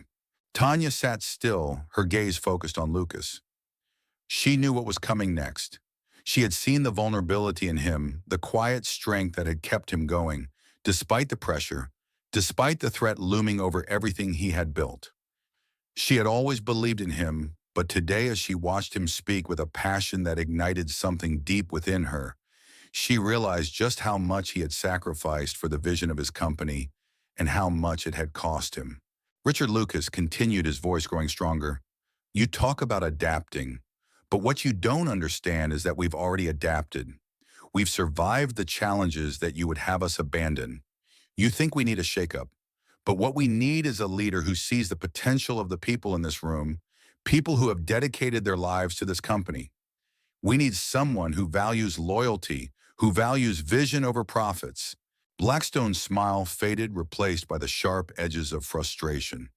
Tanya sat still, her gaze focused on Lucas. She knew what was coming next. She had seen the vulnerability in him, the quiet strength that had kept him going, despite the pressure, despite the threat looming over everything he had built. She had always believed in him, but today as she watched him speak with a passion that ignited something deep within her, she realized just how much he had sacrificed for the vision of his company and how much it had cost him. Richard Lucas continued, his voice growing stronger. You talk about adapting, but what you don't understand is that we've already adapted. We've survived the challenges that you would have us abandon. You think we need a shakeup, but what we need is a leader who sees the potential of the people in this room, people who have dedicated their lives to this company. We need someone who values loyalty, who values vision over profits. Blackstone's smile faded, replaced by the sharp edges of frustration.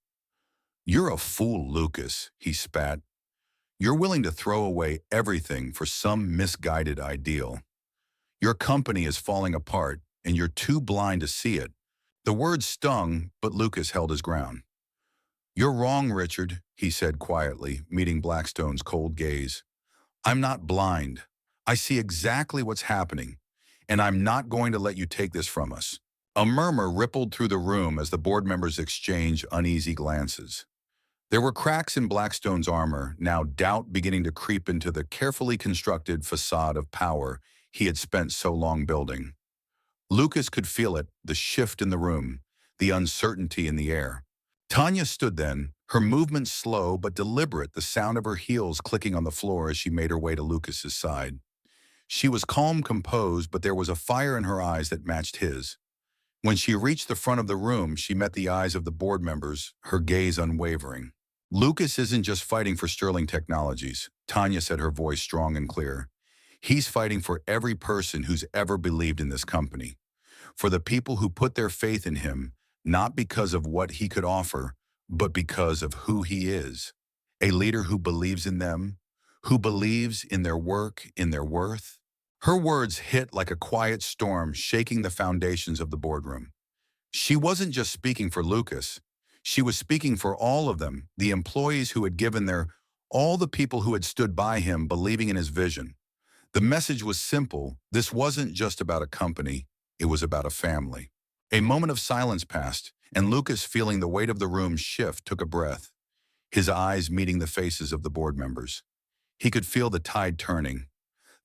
You're a fool, Lucas, he spat. You're willing to throw away everything for some misguided ideal. Your company is falling apart, and you're too blind to see it. The words stung, but Lucas held his ground. You're wrong, Richard, he said quietly, meeting Blackstone's cold gaze. I'm not blind. I see exactly what's happening, and I'm not going to let you take this from us. A murmur rippled through the room as the board members exchanged uneasy glances. There were cracks in Blackstone's armor, now doubt beginning to creep into the carefully constructed facade of power he had spent so long building. Lucas could feel it, the shift in the room, the uncertainty in the air. Tanya stood then, her movements slow but deliberate, the sound of her heels clicking on the floor as she made her way to Lucas's side. She was calm, composed, but there was a fire in her eyes that matched his. When she reached the front of the room, she met the eyes of the board members, her gaze unwavering. Lucas isn't just fighting for Sterling Technologies, Tanya said, her voice strong and clear. He's fighting for every person who's ever believed in this company. For the people who put their faith in him, not because of what he could offer, but because of who he is. A leader who believes in them, who believes in their work, in their worth. Her words hit like a quiet storm, shaking the foundations of the boardroom. She wasn't just speaking for Lucas. She was speaking for all of them, the employees who had given their all, the people who had stood by him, believing in his vision. The message was simple. This wasn't just about a company. It was about a family. A moment of silence passed, and Lucas, feeling the weight of the room shift, took a breath, his eyes meeting the faces of the board members. He could feel the tide turning.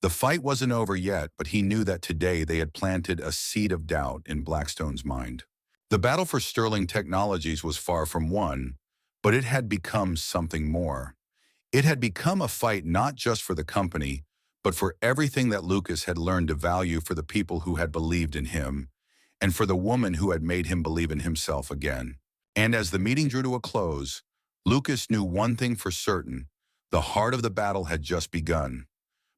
The fight wasn't over yet, but he knew that today they had planted a seed of doubt in Blackstone's mind. The battle for Sterling Technologies was far from won, but it had become something more. It had become a fight not just for the company, but for everything that Lucas had learned to value, for the people who had believed in him, and for the woman who had made him believe in himself again. And as the meeting drew to a close, Lucas knew one thing for certain: the heart of the battle had just begun.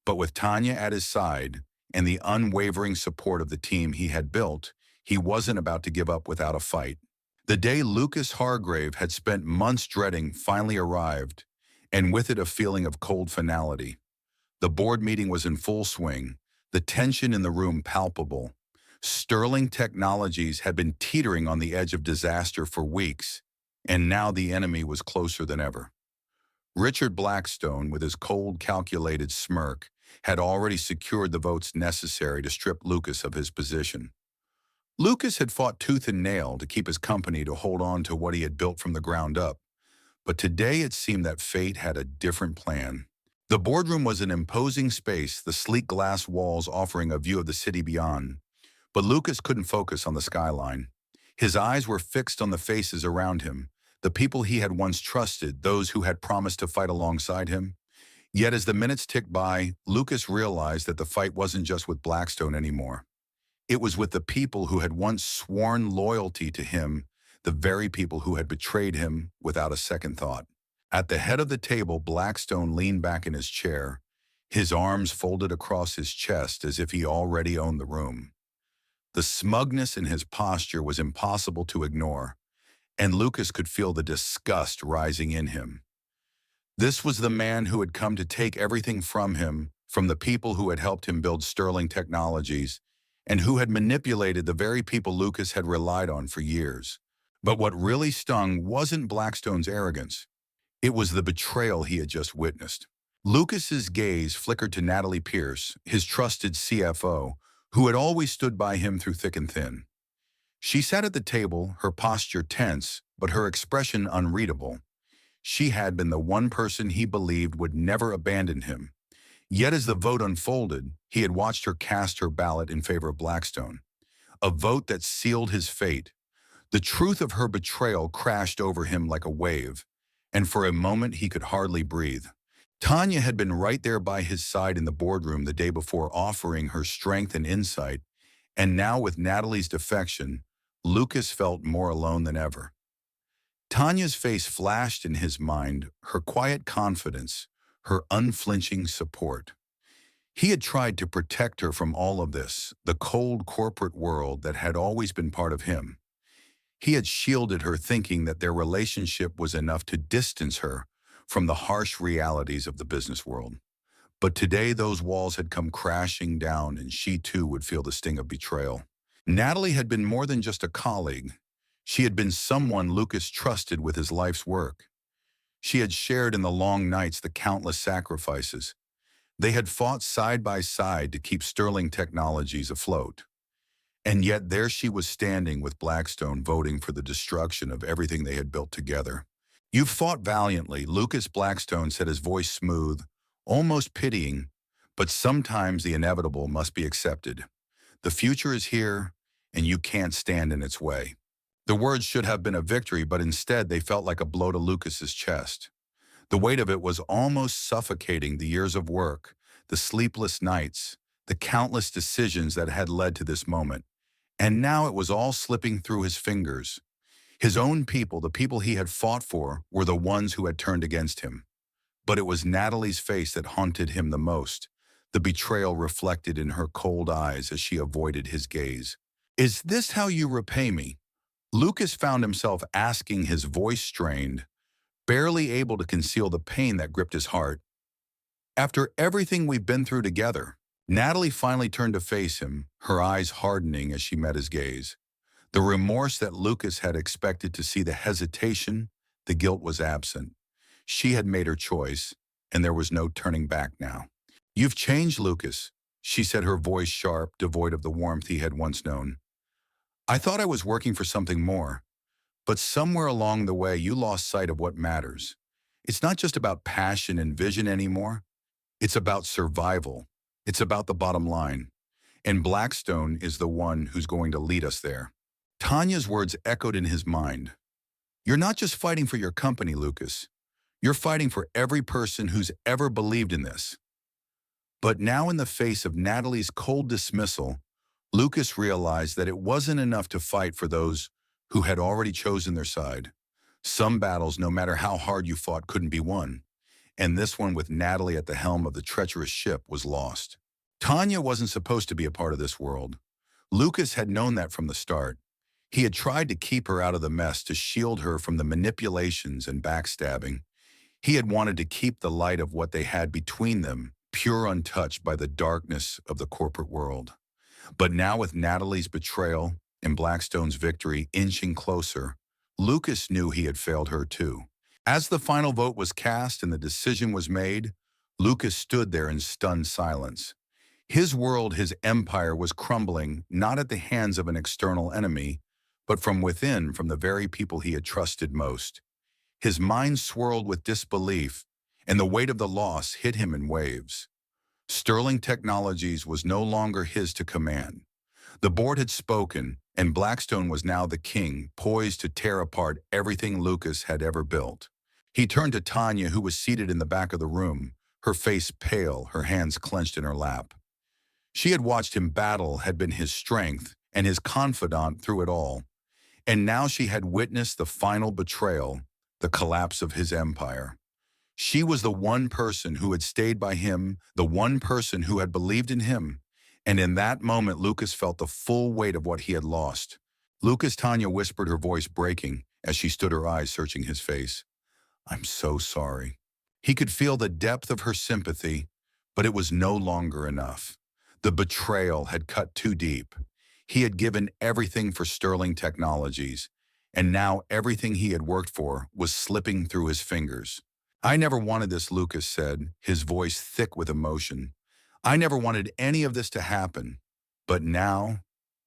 But with Tanya at his side and the unwavering support of the team he had built, he wasn't about to give up without a fight. The day Lucas Hargrave had spent months dreading finally arrived, and with it a feeling of cold finality. The board meeting was in full swing, the tension in the room palpable. Sterling Technologies had been teetering on the edge of disaster for weeks, and now the enemy was closer than ever. Richard Blackstone, with his cold, calculated smirk, had already secured the votes necessary to strip Lucas of his position. Lucas had fought tooth and nail to keep his company, to hold on to what he had built from the ground up, but today it seemed that fate had a different plan. The boardroom was an imposing space, the sleek glass walls offering a view of the city beyond. But Lucas couldn't focus on the skyline. His eyes were fixed on the faces around him, the people he had once trusted, those who had promised to fight alongside him. Yet as the minutes ticked by, Lucas realized that the fight wasn't just with Blackstone anymore. It was with the people who had once sworn loyalty to him, the very people who had betrayed him without a second thought. At the head of the table, Blackstone leaned back in his chair, his arms folded across his chest as if he already owned the room. The smugness in his posture was impossible to ignore, and Lucas could feel the disgust rising in him. This was the man who had come to take everything from him, from the people who had helped him build Sterling Technologies, and who had manipulated the very people Lucas had relied on for years. But what really stung wasn't Blackstone's arrogance. It was the betrayal he had just witnessed. Lucas's gaze flickered to Natalie Pierce, his trusted CFO, who had always stood by him through thick and thin. She sat at the table, her posture tense, but her expression unreadable. She had been the one person he believed would never abandon him. Yet as the vote unfolded, he had watched her cast her ballot in favor of Blackstone, a vote that sealed his fate. The truth of her betrayal crashed over him like a wave, and for a moment he could hardly breathe. Tanya had been right there by his side in the boardroom the day before, offering her strength and insight, and now with Natalie's defection, Lucas felt more alone than ever. Tanya's face flashed in his mind, her quiet confidence, her unflinching support. He had tried to protect her from all of this, the cold corporate world that had always been part of him. He had shielded her, thinking that their relationship was enough to distance her from the harsh realities of the business world. But today those walls had come crashing down, and she too would feel the sting of betrayal. Natalie had been more than just a colleague. She had been someone Lucas trusted with his life's work. She had shared in the long nights, the countless sacrifices. They had fought side by side to keep Sterling Technologies afloat. And yet there she was standing with Blackstone, voting for the destruction of everything they had built together. "You've fought valiantly," Lucas Blackstone said, his voice smooth, almost pitying, "but sometimes the inevitable must be accepted. The future is here, and you can't stand in its way." The words should have been a victory, but instead they felt like a blow to Lucas's chest. The weight of it was almost suffocating, the years of work, the sleepless nights, the countless decisions that had led to this moment. And now it was all slipping through his fingers. His own people, the people he had fought for, were the ones who had turned against him. But it was Natalie's face that haunted him the most, the betrayal reflected in her cold eyes as she avoided his gaze. "Is this how you repay me?" Lucas found himself asking, his voice strained, barely able to conceal the pain that gripped his heart. "After everything we've been through together." Natalie finally turned to face him, her eyes hardening as she met his gaze. The remorse that Lucas had expected to see, the hesitation, the guilt was absent. She had made her choice, and there was no turning back now. "You've changed, Lucas," she said, her voice sharp, devoid of the warmth he had once known. "I thought I was working for something more, but somewhere along the way you lost sight of what matters. It's not just about passion and vision anymore. It's about survival. It's about the bottom line. And Blackstone is the one who's going to lead us there." Tanya's words echoed in his mind. "You're not just fighting for your company, Lucas. You're fighting for every person who's ever believed in this." But now, in the face of Natalie's cold dismissal, Lucas realized that it wasn't enough to fight for those who had already chosen their side. Some battles, no matter how hard you fought, couldn't be won. And this one, with Natalie at the helm of the treacherous ship, was lost. Tanya wasn't supposed to be a part of this world. Lucas had known that from the start. He had tried to keep her out of the mess, to shield her from the manipulations and backstabbing. He had wanted to keep the light of what they had between them pure, untouched by the darkness of the corporate world. But now, with Natalie's betrayal and Blackstone's victory inching closer, Lucas knew he had failed her too. As the final vote was cast and the decision was made, Lucas stood there in stunned silence. His world, his empire, was crumbling, not at the hands of an external enemy, but from within, from the very people he had trusted most. His mind swirled with disbelief, and the weight of the loss hit him in waves. Sterling Technologies was no longer his to command. The board had spoken, and Blackstone was now the king, poised to tear apart everything Lucas had ever built. He turned to Tanya, who was seated in the back of the room, her face pale, her hands clenched in her lap. She had watched him battle, had been his strength and his confidant through it all. And now she had witnessed the final betrayal, the collapse of his empire. She was the one person who had stayed by him, the one person who had believed in him. And in that moment, Lucas felt the full weight of what he had lost. "Lucas," Tanya whispered, her voice breaking as she stood, her eyes searching his face. "I'm so sorry." He could feel the depth of her sympathy, but it was no longer enough. The betrayal had cut too deep. He had given everything for Sterling Technologies, and now everything he had worked for was slipping through his fingers. I never wanted this, Lucas said, his voice thick with emotion. I never wanted any of this to happen. But now,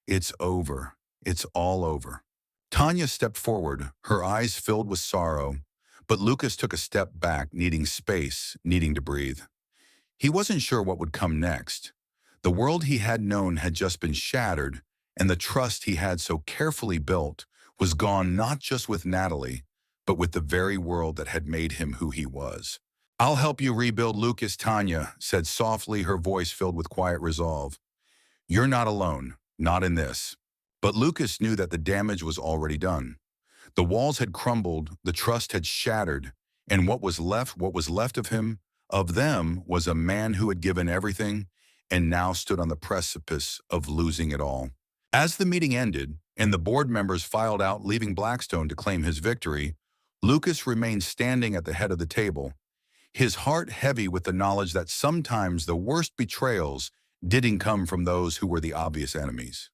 it's over. It's all over. Tanya stepped forward, her eyes filled with sorrow, but Lucas took a step back, needing space, needing to breathe. He wasn't sure what would come next. The world he had known had just been shattered, and the trust he had so carefully built was gone, not just with Natalie, but with the very world that had made him who he was. I'll help you rebuild, Lucas, Tanya said softly, her voice filled with quiet resolve. You're not alone, not in this. But Lucas knew that the damage was already done. The walls had crumbled, the trust had shattered, and what was left of him, of them, was a man who had given everything and now stood on the precipice of losing it all. As the meeting ended and the board members filed out, leaving Blackstone to claim his victory, Lucas remained standing at the head of the table, his heart heavy with the knowledge that sometimes the worst betrayals didn't come from those who were the obvious enemies.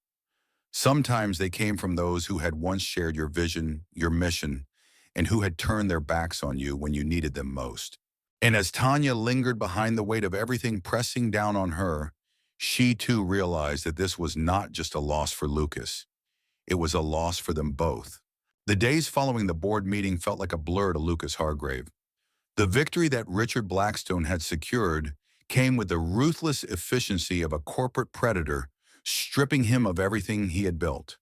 Sometimes they came from those who had once shared your vision, your mission, and who had turned their backs on you when you needed them most. And as Tanya lingered behind the weight of everything pressing down on her, she too realized that this was not just a loss for Lucas. It was a loss for them both. The days following the board meeting felt like a blur to Lucas Hargrave. The victory that Richard Blackstone had secured came with the ruthless efficiency of a corporate predator, stripping him of everything he had built.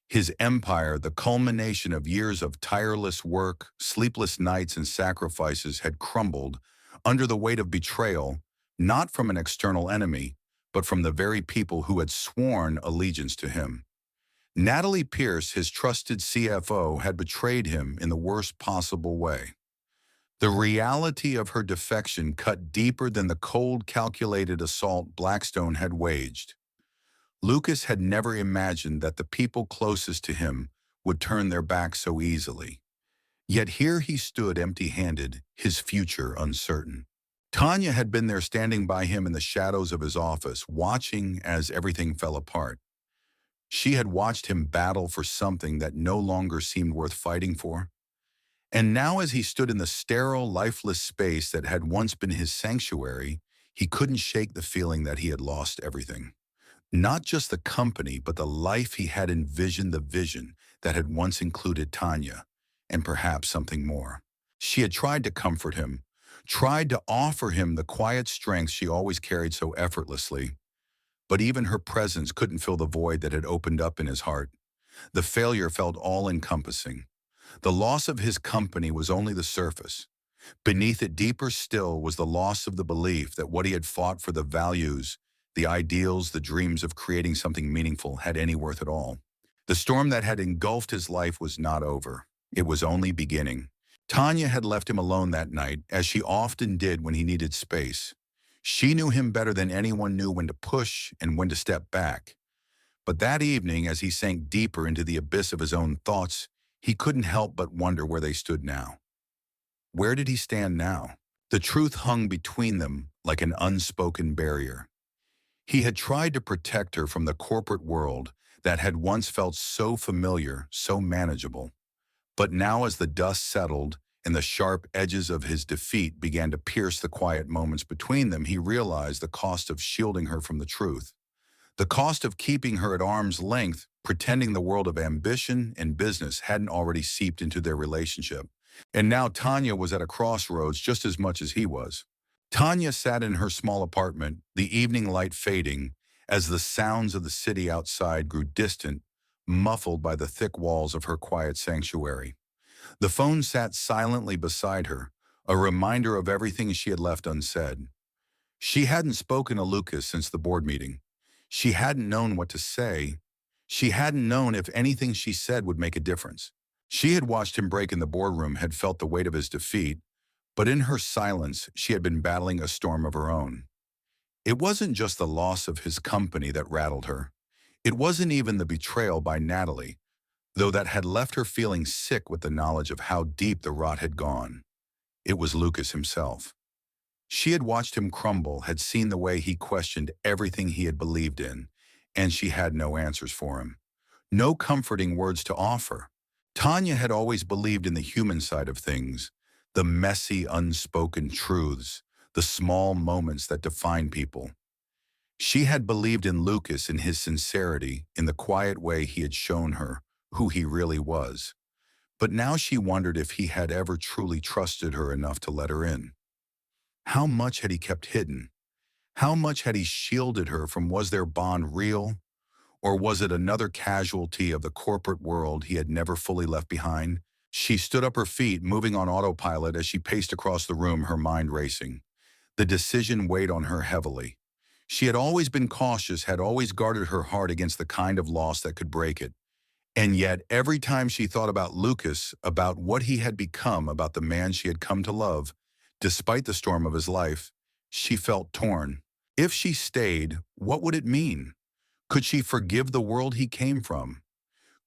His empire, the culmination of years of tireless work, sleepless nights, and sacrifices, had crumbled under the weight of betrayal, not from an external enemy, but from the very people who had sworn allegiance to him. Natalie Pierce, his trusted CFO, had betrayed him in the worst possible way. The reality of her defection cut deeper than the cold, calculated assault Blackstone had waged. Lucas had never imagined that the people closest to him would turn their backs so easily. Yet here he stood empty-handed, his future uncertain. Tanya had been there standing by him in the shadows of his office, watching as everything fell apart. She had watched him battle for something that no longer seemed worth fighting for. And now, as he stood in the sterile, lifeless space that had once been his sanctuary, he couldn't shake the feeling that he had lost everything. Not just the company, but the life he had envisioned, the vision that had once included Tanya, and perhaps something more. She had tried to comfort him, tried to offer him the quiet strength she always carried so effortlessly. But even her presence couldn't fill the void that had opened up in his heart. The failure felt all-encompassing. The loss of his company was only the surface. Beneath it, deeper still, was the loss of the belief that what he had fought for, the values, the ideals, the dreams of creating something meaningful, had any worth at all. The storm that had engulfed his life was not over. It was only beginning. Tanya had left him alone that night, as she often did when he needed space. She knew him better than anyone knew when to push and when to step back. But that evening, as he sank deeper into the abyss of his own thoughts, he couldn't help but wonder where they stood now. Where did he stand now? The truth hung between them like an unspoken barrier. He had tried to protect her from the corporate world that had once felt so familiar, so manageable. But now, as the dust settled and the sharp edges of his defeat began to pierce the quiet moments between them, he realized the cost of shielding her from the truth. The cost of keeping her at arm's length, pretending the world of ambition and business hadn't already seeped into their relationship. And now Tanya was at a crossroads just as much as he was. Tanya sat in her small apartment, the evening light fading, as the sounds of the city outside grew distant, muffled by the thick walls of her quiet sanctuary. The phone sat silently beside her, a reminder of everything she had left unsaid. She hadn't spoken to Lucas since the board meeting. She hadn't known what to say. She hadn't known if anything she said would make a difference. She had watched him break in the boardroom, had felt the weight of his defeat, but in her silence, she had been battling a storm of her own. It wasn't just the loss of his company that rattled her. It wasn't even the betrayal by Natalie, though that had left her feeling sick with the knowledge of how deep the rot had gone. It was Lucas himself. She had watched him crumble, had seen the way he questioned everything he had believed in, and she had no answers for him. No comforting words to offer. Tanya had always believed in the human side of things, the messy, unspoken truths, the small moments that define people. She had believed in Lucas, in his sincerity, in the quiet way he had shown her who he really was. But now she wondered if he had ever truly trusted her enough to let her in. How much had he kept hidden? How much had he shielded her from? Was their bond real? Or was it another casualty of the corporate world he had never fully left behind? She stood up her feet, moving on autopilot as she paced across the room, her mind racing. The decision weighed on her heavily. She had always been cautious, had always guarded her heart against the kind of loss that could break it. And yet, every time she thought about Lucas, about what he had become, about the man she had come to love, despite the storm of his life, she felt torn. If she stayed, what would it mean? Could she forgive the world he came from?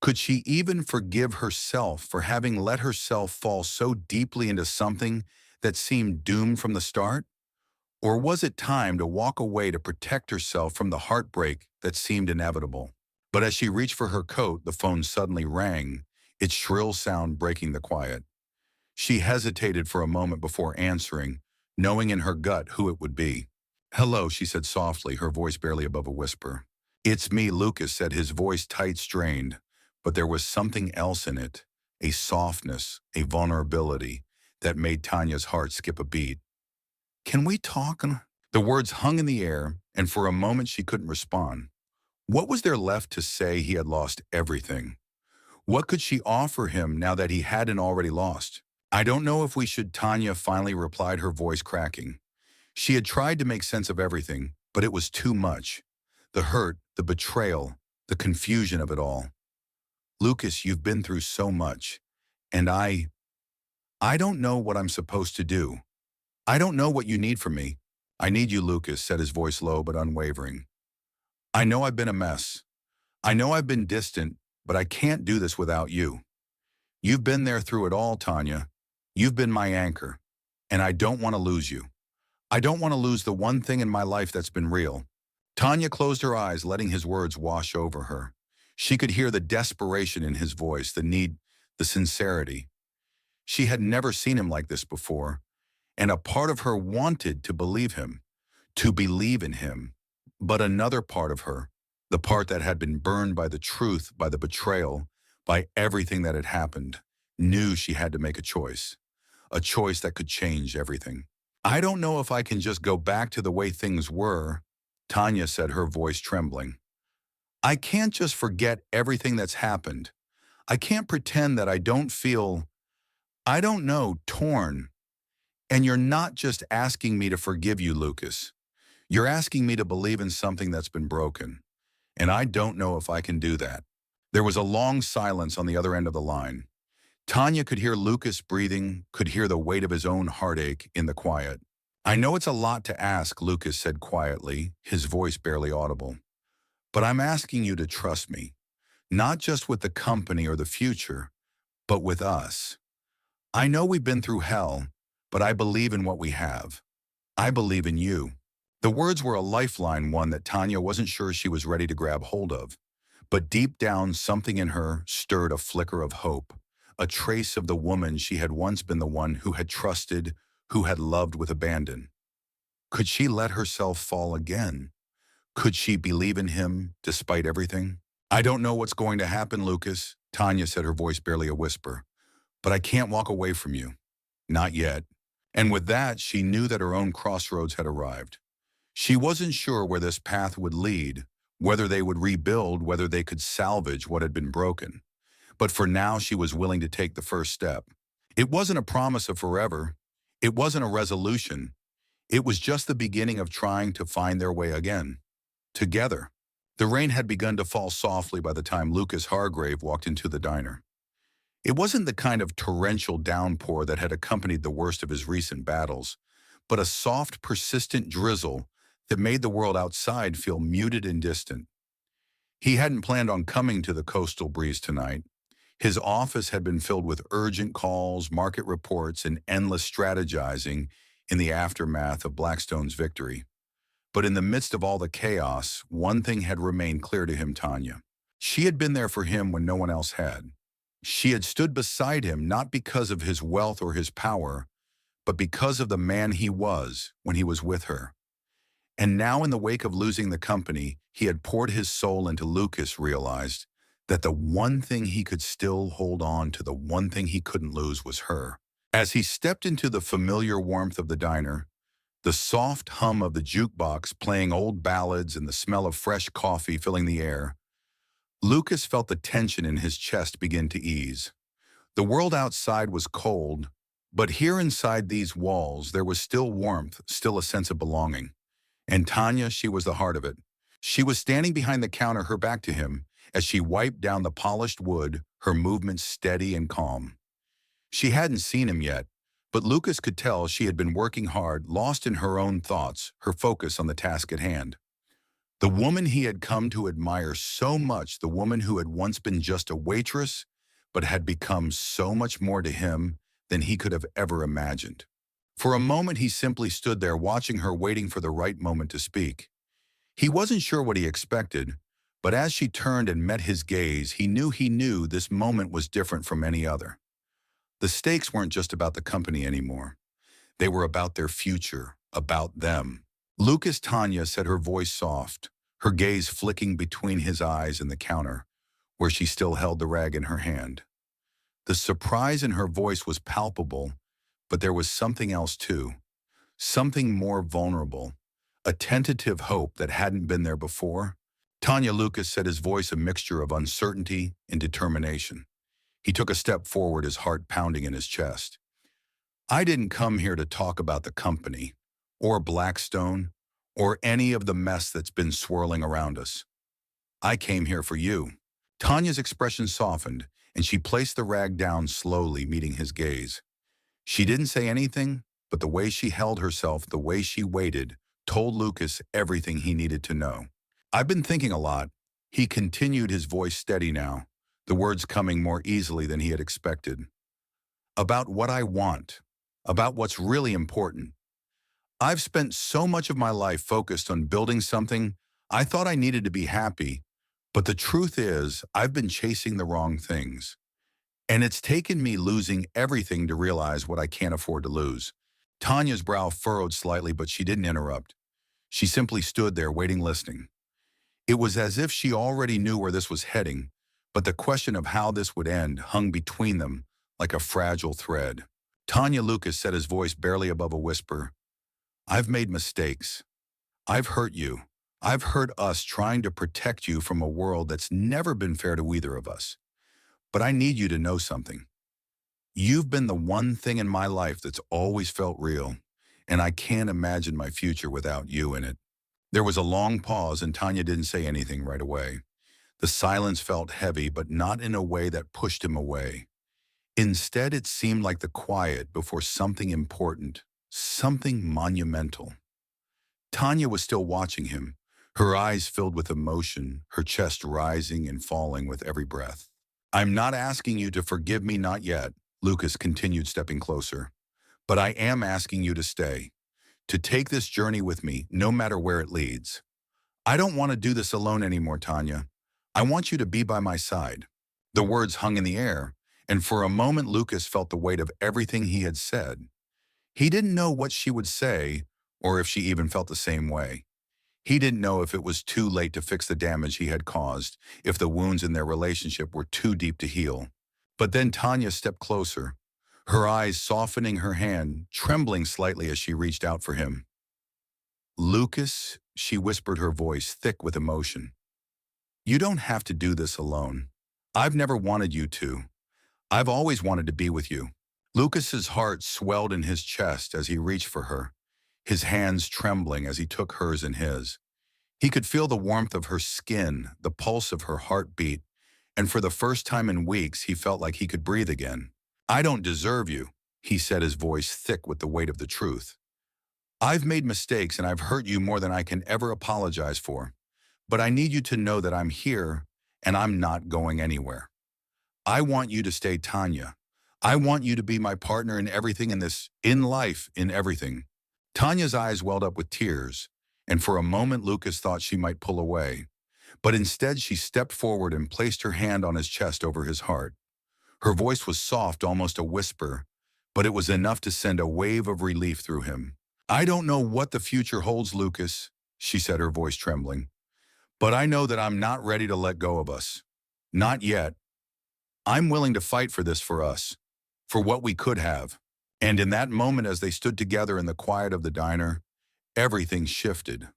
Could she even forgive herself for having let herself fall so deeply into something that seemed doomed from the start? Or was it time to walk away to protect herself from the heartbreak that seemed inevitable? But as she reached for her coat, the phone suddenly rang, its shrill sound breaking the quiet. She hesitated for a moment before answering, knowing in her gut who it would be. "Hello," she said softly, her voice barely above a whisper. "It's me," Lucas said, his voice tight, strained, but there was something else in it, a softness, a vulnerability that made Tanya's heart skip a beat. "Can we talk?" The words hung in the air, and for a moment she couldn't respond. What was there left to say? He had lost everything. What could she offer him now that he hadn't already lost? "I don't know if we should," Tanya finally replied, her voice cracking. She had tried to make sense of everything, but it was too much. The hurt, the betrayal, the confusion of it all. "Lucas, you've been through so much, and I don't know what I'm supposed to do. I don't know what you need from me." "I need you," Lucas said, his voice low but unwavering. "I know I've been a mess. I know I've been distant, but I can't do this without you. You've been there through it all, Tanya. You've been my anchor, and I don't want to lose you. I don't want to lose the one thing in my life that's been real." Tanya closed her eyes, letting his words wash over her. She could hear the desperation in his voice, the need, the sincerity. She had never seen him like this before, and a part of her wanted to believe him, to believe in him. But another part of her, the part that had been burned by the truth, by the betrayal, by everything that had happened, knew she had to make a choice that could change everything. "I don't know if I can just go back to the way things were," Tanya said, her voice trembling. "I can't just forget everything that's happened. I can't pretend that I don't feel, I don't know, torn. And you're not just asking me to forgive you, Lucas. You're asking me to believe in something that's been broken. And I don't know if I can do that." There was a long silence on the other end of the line. Tanya could hear Lucas breathing, could hear the weight of his own heartache in the quiet. "I know it's a lot to ask," Lucas said quietly, his voice barely audible. "But I'm asking you to trust me, not just with the company or the future, but with us. I know we've been through hell, but I believe in what we have. I believe in you." The words were a lifeline, one that Tanya wasn't sure she was ready to grab hold of. But deep down, something in her stirred a flicker of hope, a trace of the woman she had once been, the one who had trusted, who had loved with abandon. Could she let herself fall again? Could she believe in him despite everything? "I don't know what's going to happen, Lucas," Tanya said, her voice barely a whisper. "But I can't walk away from you. Not yet." And with that, she knew that her own crossroads had arrived. She wasn't sure where this path would lead, whether they would rebuild, whether they could salvage what had been broken. But for now, she was willing to take the first step. It wasn't a promise of forever. It wasn't a resolution. It was just the beginning of trying to find their way again. Together. The rain had begun to fall softly by the time Lucas Hargrave walked into the diner. It wasn't the kind of torrential downpour that had accompanied the worst of his recent battles, but a soft, persistent drizzle that made the world outside feel muted and distant. He hadn't planned on coming to the coastal breeze tonight. His office had been filled with urgent calls, market reports, and endless strategizing in the aftermath of Blackstone's victory. But in the midst of all the chaos, one thing had remained clear to him, Tanya. She had been there for him when no one else had. She had stood beside him not because of his wealth or his power, but because of the man he was when he was with her. And now in the wake of losing the company, he had poured his soul into Lucas, realized that the one thing he could still hold on to, the one thing he couldn't lose, was her. As he stepped into the familiar warmth of the diner, the soft hum of the jukebox playing old ballads and the smell of fresh coffee filling the air, Lucas felt the tension in his chest begin to ease. The world outside was cold, but here inside these walls there was still warmth, still a sense of belonging. And Tanya, she was the heart of it. She was standing behind the counter, her back to him, as she wiped down the polished wood, her movements steady and calm. She hadn't seen him yet, but Lucas could tell she had been working hard, lost in her own thoughts, her focus on the task at hand. The woman he had come to admire so much, the woman who had once been just a waitress, but had become so much more to him than he could have ever imagined. For a moment he simply stood there watching her, waiting for the right moment to speak. He wasn't sure what he expected, but as she turned and met his gaze, he knew this moment was different from any other. The stakes weren't just about the company anymore. They were about their future, about them. Lucas, Tanya said, her voice soft, her gaze flicking between his eyes and the counter, where she still held the rag in her hand. The surprise in her voice was palpable, but there was something else too, something more vulnerable, a tentative hope that hadn't been there before. Tanya, Lucas said, his voice a mixture of uncertainty and determination. He took a step forward, his heart pounding in his chest. I didn't come here to talk about the company, or Blackstone, or any of the mess that's been swirling around us. I came here for you. Tanya's expression softened, and she placed the rag down slowly, meeting his gaze. She didn't say anything, but the way she held herself, the way she waited, told Lucas everything he needed to know. I've been thinking a lot. He continued, his voice steady now, the words coming more easily than he had expected. About what I want, about what's really important. I've spent so much of my life focused on building something. I thought I needed to be happy, but the truth is, I've been chasing the wrong things. And it's taken me losing everything to realize what I can't afford to lose. Tanya's brow furrowed slightly, but she didn't interrupt. She simply stood there, waiting, listening. It was as if she already knew where this was heading, but the question of how this would end hung between them like a fragile thread. Tanya, Lucas said, his voice barely above a whisper, I've made mistakes. I've hurt you. I've hurt us, trying to protect you from a world that's never been fair to either of us. But I need you to know something. You've been the one thing in my life that's always felt real, and I can't imagine my future without you in it. There was a long pause, and Tanya didn't say anything right away. The silence felt heavy, but not in a way that pushed him away. Instead, it seemed like the quiet before something important, something monumental. Tanya was still watching him, her eyes filled with emotion, her chest rising and falling with every breath. I'm not asking you to forgive me, not yet, Lucas continued, stepping closer. But I am asking you to stay, to take this journey with me, no matter where it leads. I don't want to do this alone anymore, Tanya. I want you to be by my side. The words hung in the air, and for a moment Lucas felt the weight of everything he had said. He didn't know what she would say, or if she even felt the same way. He didn't know if it was too late to fix the damage he had caused, if the wounds in their relationship were too deep to heal. But then Tanya stepped closer, her eyes softening, her hand trembling slightly as she reached out for him. Lucas, she whispered, her voice thick with emotion. You don't have to do this alone. I've never wanted you to. I've always wanted to be with you. Lucas's heart swelled in his chest as he reached for her, his hands trembling as he took hers in his. He could feel the warmth of her skin, the pulse of her heartbeat, and for the first time in weeks, he felt like he could breathe again. I don't deserve you, he said, his voice thick with the weight of the truth. I've made mistakes and I've hurt you more than I can ever apologize for, but I need you to know that I'm here and I'm not going anywhere. I want you to stay, Tanya. I want you to be my partner in everything in this, in life, in everything. Tanya's eyes welled up with tears, and for a moment Lucas thought she might pull away. But instead she stepped forward and placed her hand on his chest over his heart. Her voice was soft, almost a whisper, but it was enough to send a wave of relief through him. "I don't know what the future holds, Lucas," she said, her voice trembling. "But I know that I'm not ready to let go of us. Not yet. I'm willing to fight for this, for us, for what we could have." And in that moment, as they stood together in the quiet of the diner, everything shifted.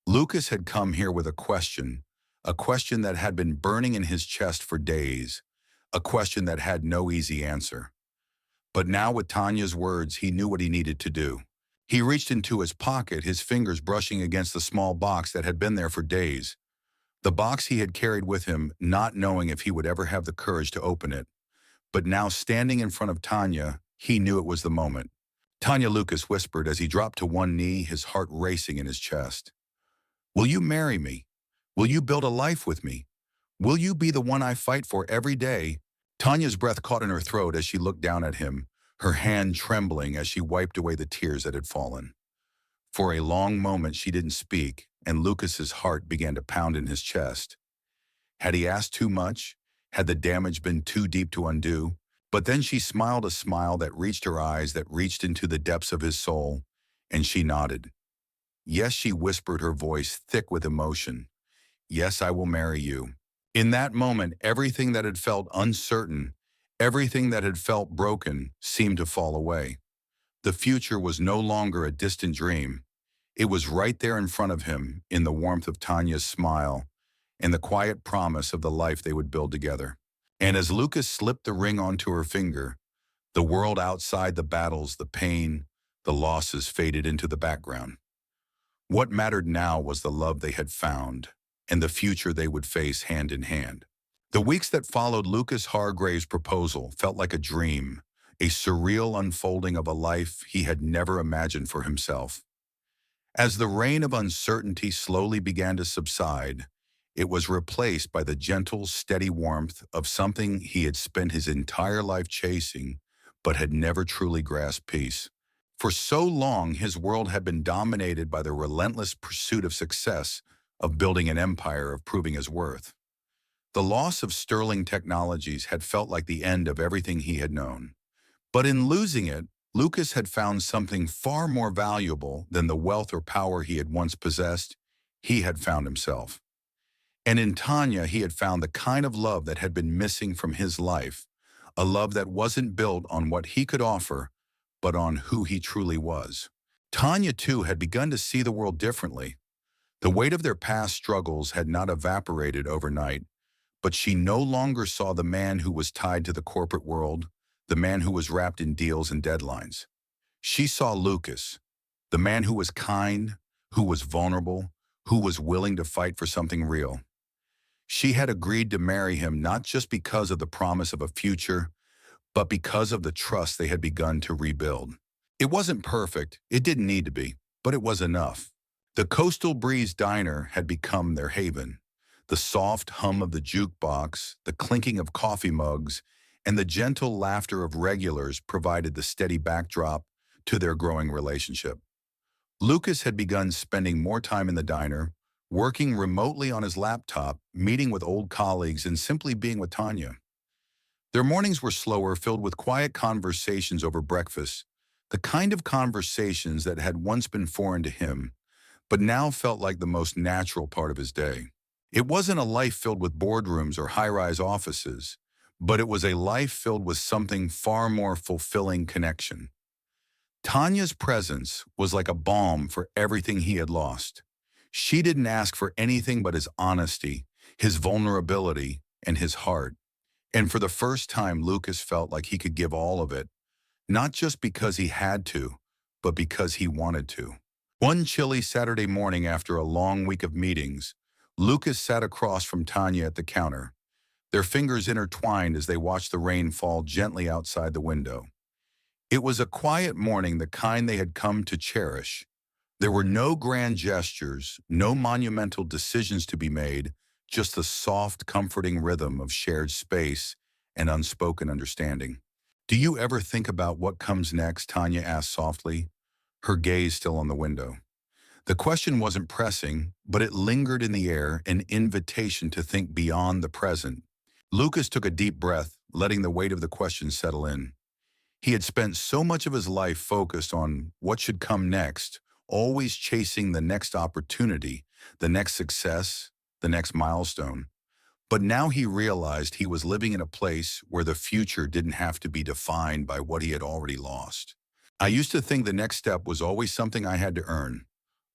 Lucas had come here with a question that had been burning in his chest for days, a question that had no easy answer. But now with Tanya's words, he knew what he needed to do. He reached into his pocket, his fingers brushing against the small box that had been there for days. The box he had carried with him, not knowing if he would ever have the courage to open it. But now standing in front of Tanya, he knew it was the moment. "Tanya," Lucas whispered as he dropped to one knee, his heart racing in his chest. "Will you marry me? Will you build a life with me? Will you be the one I fight for every day?" Tanya's breath caught in her throat as she looked down at him, her hand trembling as she wiped away the tears that had fallen. For a long moment she didn't speak, and Lucas's heart began to pound in his chest. Had he asked too much? Had the damage been too deep to undo? But then she smiled a smile that reached her eyes, that reached into the depths of his soul, and she nodded. "Yes," she whispered, her voice thick with emotion. "Yes, I will marry you." In that moment, everything that had felt uncertain, everything that had felt broken, seemed to fall away. The future was no longer a distant dream. It was right there in front of him, in the warmth of Tanya's smile, and the quiet promise of the life they would build together. And as Lucas slipped the ring onto her finger, the world outside, the battles, the pain, the losses faded into the background. What mattered now was the love they had found, and the future they would face hand in hand. The weeks that followed Lucas Hargrave's proposal felt like a dream, a surreal unfolding of a life he had never imagined for himself. As the rain of uncertainty slowly began to subside, it was replaced by the gentle, steady warmth of something he had spent his entire life chasing, but had never truly grasped: peace. For so long, his world had been dominated by the relentless pursuit of success, of building an empire, of proving his worth. The loss of sterling technologies had felt like the end of everything he had known. But in losing it, Lucas had found something far more valuable than the wealth or power he had once possessed. He had found himself. And in Tanya, he had found the kind of love that had been missing from his life, a love that wasn't built on what he could offer, but on who he truly was. Tanya, too, had begun to see the world differently. The weight of their past struggles had not evaporated overnight, but she no longer saw the man who was tied to the corporate world, the man who was wrapped in deals and deadlines. She saw Lucas, the man who was kind, who was vulnerable, who was willing to fight for something real. She had agreed to marry him not just because of the promise of a future, but because of the trust they had begun to rebuild. It wasn't perfect, it didn't need to be, but it was enough. The Coastal Breeze Diner had become their haven. The soft hum of the jukebox, the clinking of coffee mugs, and the gentle laughter of regulars provided the steady backdrop to their growing relationship. Lucas had begun spending more time in the diner, working remotely on his laptop, meeting with old colleagues, and simply being with Tanya. Their mornings were slower, filled with quiet conversations over breakfast, the kind of conversations that had once been foreign to him, but now felt like the most natural part of his day. It wasn't a life filled with boardrooms or high-rise offices, but it was a life filled with something far more fulfilling: connection. Tanya's presence was like a balm for everything he had lost. She didn't ask for anything but his honesty, his vulnerability, and his heart. And for the first time, Lucas felt like he could give all of it, not just because he had to, but because he wanted to. One chilly Saturday morning after a long week of meetings, Lucas sat across from Tanya at the counter, their fingers intertwined as they watched the rain fall gently outside the window. It was a quiet morning, the kind they had come to cherish. There were no grand gestures, no monumental decisions to be made, just the soft, comforting rhythm of shared space and unspoken understanding. "Do you ever think about what comes next?" Tanya asked softly, her gaze still on the window. The question wasn't pressing, but it lingered in the air, an invitation to think beyond the present. Lucas took a deep breath, letting the weight of the question settle in. He had spent so much of his life focused on what should come next, always chasing the next opportunity, the next success, the next milestone. But now he realized he was living in a place where the future didn't have to be defined by what he had already lost. I used to think the next step was always something I had to earn.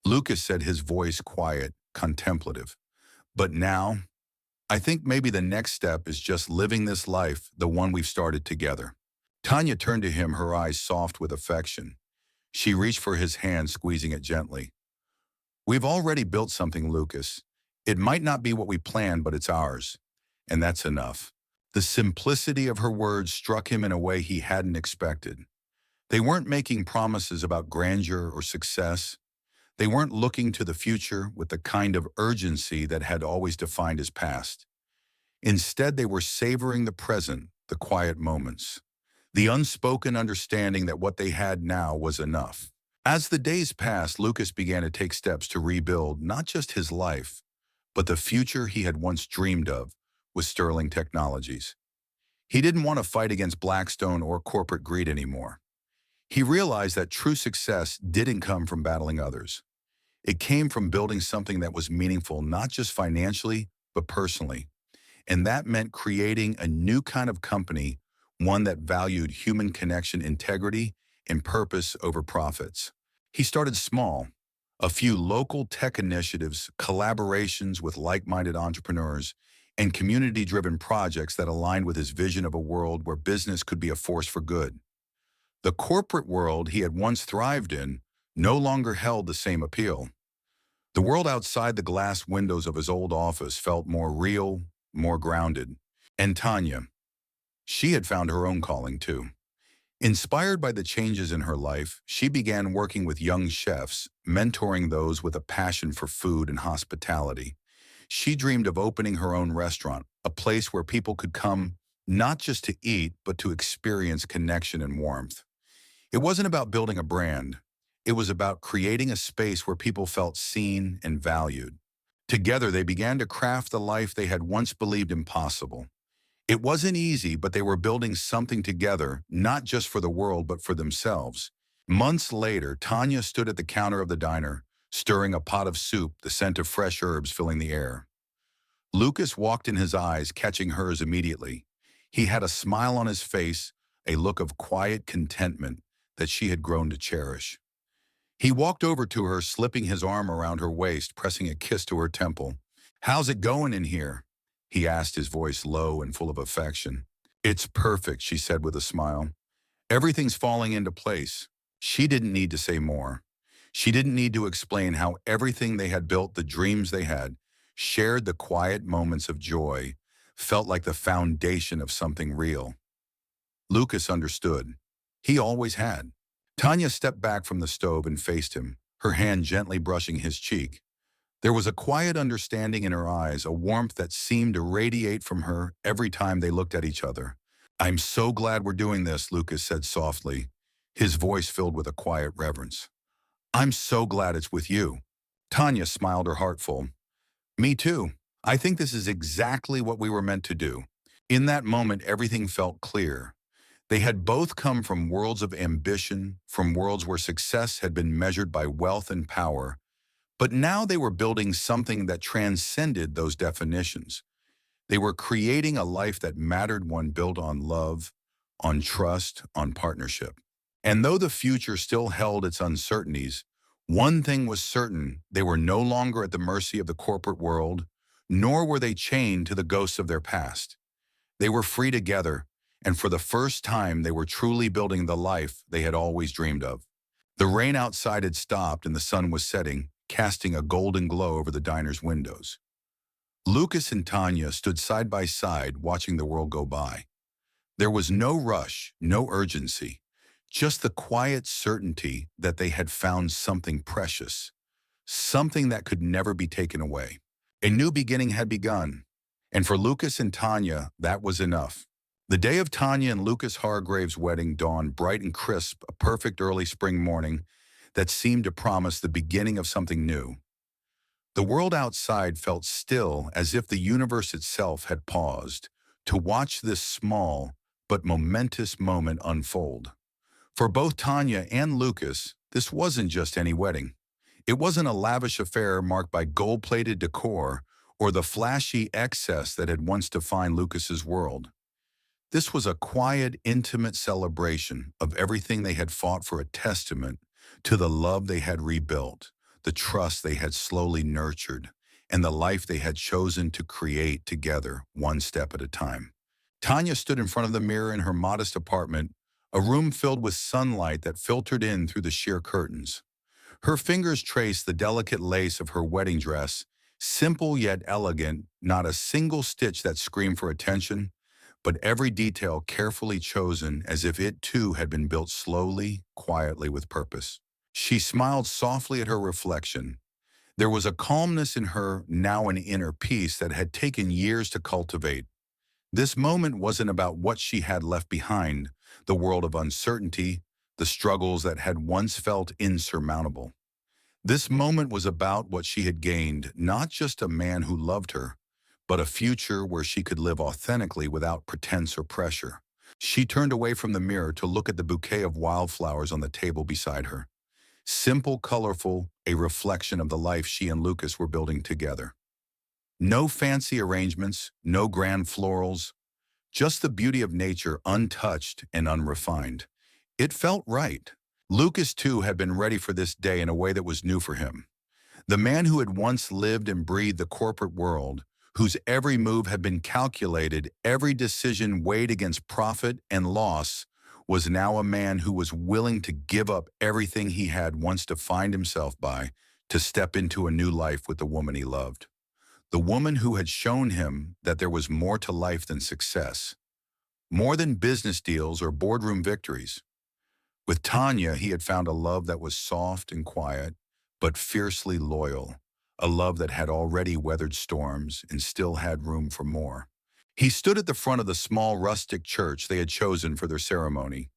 Lucas said, his voice quiet, contemplative. But now, I think maybe the next step is just living this life, the one we've started together. Tanya turned to him, her eyes soft with affection. She reached for his hand, squeezing it gently. We've already built something, Lucas. It might not be what we planned, but it's ours. And that's enough. The simplicity of her words struck him in a way he hadn't expected. They weren't making promises about grandeur or success. They weren't looking to the future with the kind of urgency that had always defined his past. Instead, they were savoring the present, the quiet moments, the unspoken understanding that what they had now was enough. As the days passed, Lucas began to take steps to rebuild not just his life, but the future he had once dreamed of with Sterling Technologies. He didn't want to fight against Blackstone or corporate greed anymore. He realized that true success didn't come from battling others. It came from building something that was meaningful, not just financially, but personally. And that meant creating a new kind of company, one that valued human connection, integrity, and purpose over profits. He started small, a few local tech initiatives, collaborations with like-minded entrepreneurs, and community-driven projects that aligned with his vision of a world where business could be a force for good. The corporate world he had once thrived in no longer held the same appeal. The world outside the glass windows of his old office felt more real, more grounded. And Tanya, she had found her own calling too. Inspired by the changes in her life, she began working with young chefs, mentoring those with a passion for food and hospitality. She dreamed of opening her own restaurant, a place where people could come not just to eat, but to experience connection and warmth. It wasn't about building a brand. It was about creating a space where people felt seen and valued. Together, they began to craft the life they had once believed impossible. It wasn't easy, but they were building something together, not just for the world, but for themselves. Months later, Tanya stood at the counter of the diner, stirring a pot of soup, the scent of fresh herbs filling the air. Lucas walked in, his eyes catching hers immediately. He had a smile on his face, a look of quiet contentment that she had grown to cherish. He walked over to her, slipping his arm around her waist, pressing a kiss to her temple. "How's it going in here?" he asked, his voice low and full of affection. "It's perfect," she said with a smile. "Everything's falling into place." She didn't need to say more. She didn't need to explain how everything they had built, the dreams they had, shared the quiet moments of joy, felt like the foundation of something real. Lucas understood. He always had. Tanya stepped back from the stove and faced him, her hand gently brushing his cheek. There was a quiet understanding in her eyes, a warmth that seemed to radiate from her every time they looked at each other. "I'm so glad we're doing this," Lucas said softly, his voice filled with a quiet reverence. "I'm so glad it's with you." Tanya smiled, her heart full. "Me too. I think this is exactly what we were meant to do." In that moment, everything felt clear. They had both come from worlds of ambition, from worlds where success had been measured by wealth and power, but now they were building something that transcended those definitions. They were creating a life that mattered, one built on love, on trust, on partnership. And though the future still held its uncertainties, one thing was certain: they were no longer at the mercy of the corporate world, nor were they chained to the ghosts of their past. They were free together, and for the first time they were truly building the life they had always dreamed of. The rain outside had stopped and the sun was setting, casting a golden glow over the diner's windows. Lucas and Tanya stood side by side, watching the world go by. There was no rush, no urgency, just the quiet certainty that they had found something precious, something that could never be taken away. A new beginning had begun, and for Lucas and Tanya, that was enough. The day of Tanya and Lucas Hargrave's wedding dawned bright and crisp, a perfect early spring morning. that seemed to promise the beginning of something new. The world outside felt still, as if the universe itself had paused to watch this small but momentous moment unfold. For both Tanya and Lucas, this wasn't just any wedding. It wasn't a lavish affair marked by gold-plated decor or the flashy excess that had once defined Lucas's world. This was a quiet, intimate celebration of everything they had fought for, a testament to the love they had rebuilt, the trust they had slowly nurtured, and the life they had chosen to create together, one step at a time. Tanya stood in front of the mirror in her modest apartment, a room filled with sunlight that filtered in through the sheer curtains. Her fingers traced the delicate lace of her wedding dress, simple yet elegant, not a single stitch that screamed for attention, but every detail carefully chosen as if it too had been built slowly, quietly with purpose. She smiled softly at her reflection. There was a calmness in her, now an inner peace that had taken years to cultivate. This moment wasn't about what she had left behind, the world of uncertainty, the struggles that had once felt insurmountable. This moment was about what she had gained, not just a man who loved her, but a future where she could live authentically without pretense or pressure. She turned away from the mirror to look at the bouquet of wildflowers on the table beside her. Simple, colorful, a reflection of the life she and Lucas were building together. No fancy arrangements, no grand florals, just the beauty of nature untouched and unrefined. It felt right. Lucas, too, had been ready for this day in a way that was new for him. The man who had once lived and breathed the corporate world, whose every move had been calculated, every decision weighed against profit and loss, was now a man who was willing to give up everything he had once defined himself by to step into a new life with the woman he loved. The woman who had shown him that there was more to life than success, more than business deals or boardroom victories. With Tanya, he had found a love that was soft and quiet, but fiercely loyal, a love that had already weathered storms and still had room for more. He stood at the front of the small rustic church they had chosen for their ceremony.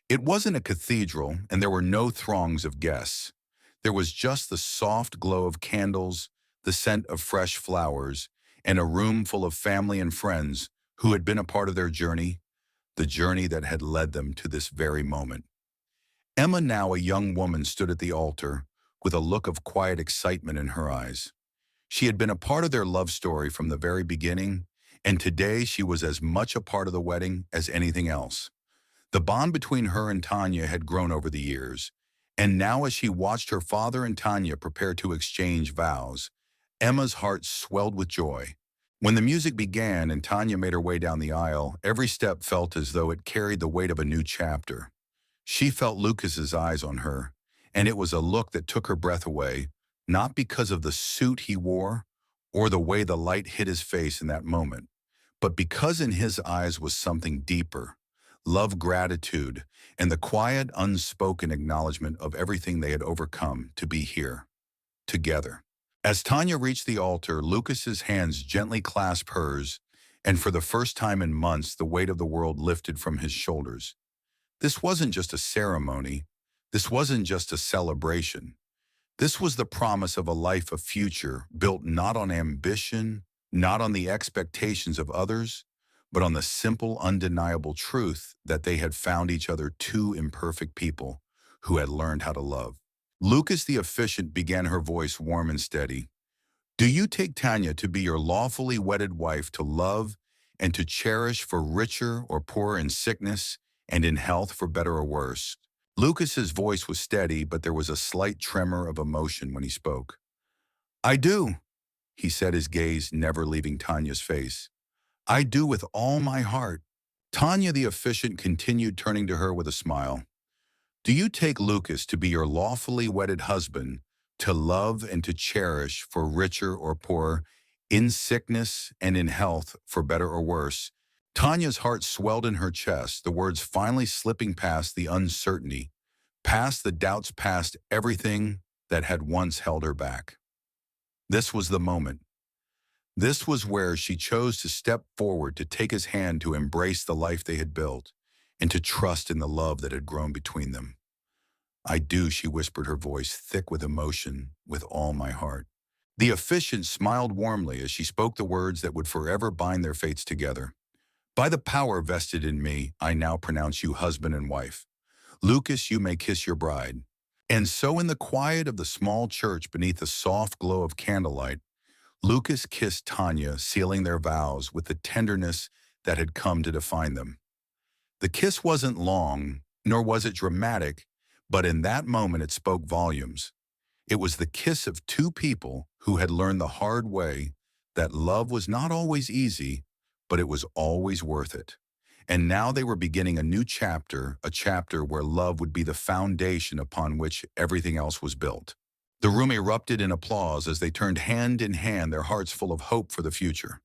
It wasn't a cathedral, and there were no throngs of guests. There was just the soft glow of candles, the scent of fresh flowers, and a room full of family and friends who had been a part of their journey, the journey that had led them to this very moment. Emma, now a young woman, stood at the altar with a look of quiet excitement in her eyes. She had been a part of their love story from the very beginning, and today she was as much a part of the wedding as anything else. The bond between her and Tanya had grown over the years, and now as she watched her father and Tanya prepare to exchange vows, Emma's heart swelled with joy. When the music began and Tanya made her way down the aisle, every step felt as though it carried the weight of a new chapter. She felt Lucas's eyes on her, and it was a look that took her breath away, not because of the suit he wore or the way the light hit his face in that moment, but because in his eyes was something deeper, love, gratitude, and the quiet, unspoken acknowledgement of everything they had overcome to be here, together. As Tanya reached the altar, Lucas's hands gently clasped hers, and for the first time in months, the weight of the world lifted from his shoulders. This wasn't just a ceremony. This wasn't just a celebration. This was the promise of a life of future built not on ambition, not on the expectations of others, but on the simple, undeniable truth that they had found each other, two imperfect people who had learned how to love. Lucas the officiant began, her voice warm and steady. Do you take Tanya to be your lawfully wedded wife, to love and to cherish, for richer or poorer, in sickness and in health, for better or worse? Lucas's voice was steady, but there was a slight tremor of emotion when he spoke. I do, he said, his gaze never leaving Tanya's face. I do, with all my heart. Tanya the officiant continued, turning to her with a smile. Do you take Lucas to be your lawfully wedded husband, to love and to cherish, for richer or poorer, in sickness and in health, for better or worse? Tanya's heart swelled in her chest, the words finally slipping past the uncertainty, past the doubts, past everything that had once held her back. This was the moment. This was where she chose to step forward, to take his hand, to embrace the life they had built, and to trust in the love that had grown between them. I do, she whispered, her voice thick with emotion, with all my heart. The officiant smiled warmly as she spoke the words that would forever bind their fates together. By the power vested in me, I now pronounce you husband and wife. Lucas, you may kiss your bride. And so in the quiet of the small church beneath the soft glow of candlelight, Lucas kissed Tanya, sealing their vows with the tenderness that had come to define them. The kiss wasn't long, nor was it dramatic, but in that moment it spoke volumes. It was the kiss of two people who had learned the hard way that love was not always easy, but it was always worth it. And now they were beginning a new chapter, a chapter where love would be the foundation upon which everything else was built. The room erupted in applause as they turned hand in hand, their hearts full of hope for the future.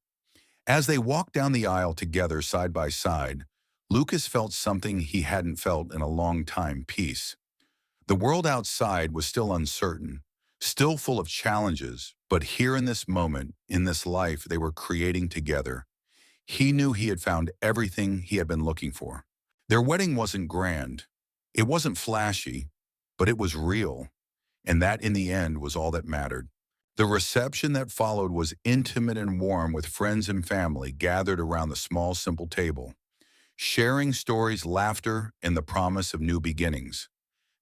As they walked down the aisle together side by side, Lucas felt something he hadn't felt in a long time: peace. The world outside was still uncertain, still full of challenges, but here in this moment, in this life they were creating together, he knew he had found everything he had been looking for. Their wedding wasn't grand, it wasn't flashy, but it was real, and that in the end was all that mattered. The reception that followed was intimate and warm, with friends and family gathered around the small, simple table, sharing stories, laughter, and the promise of new beginnings.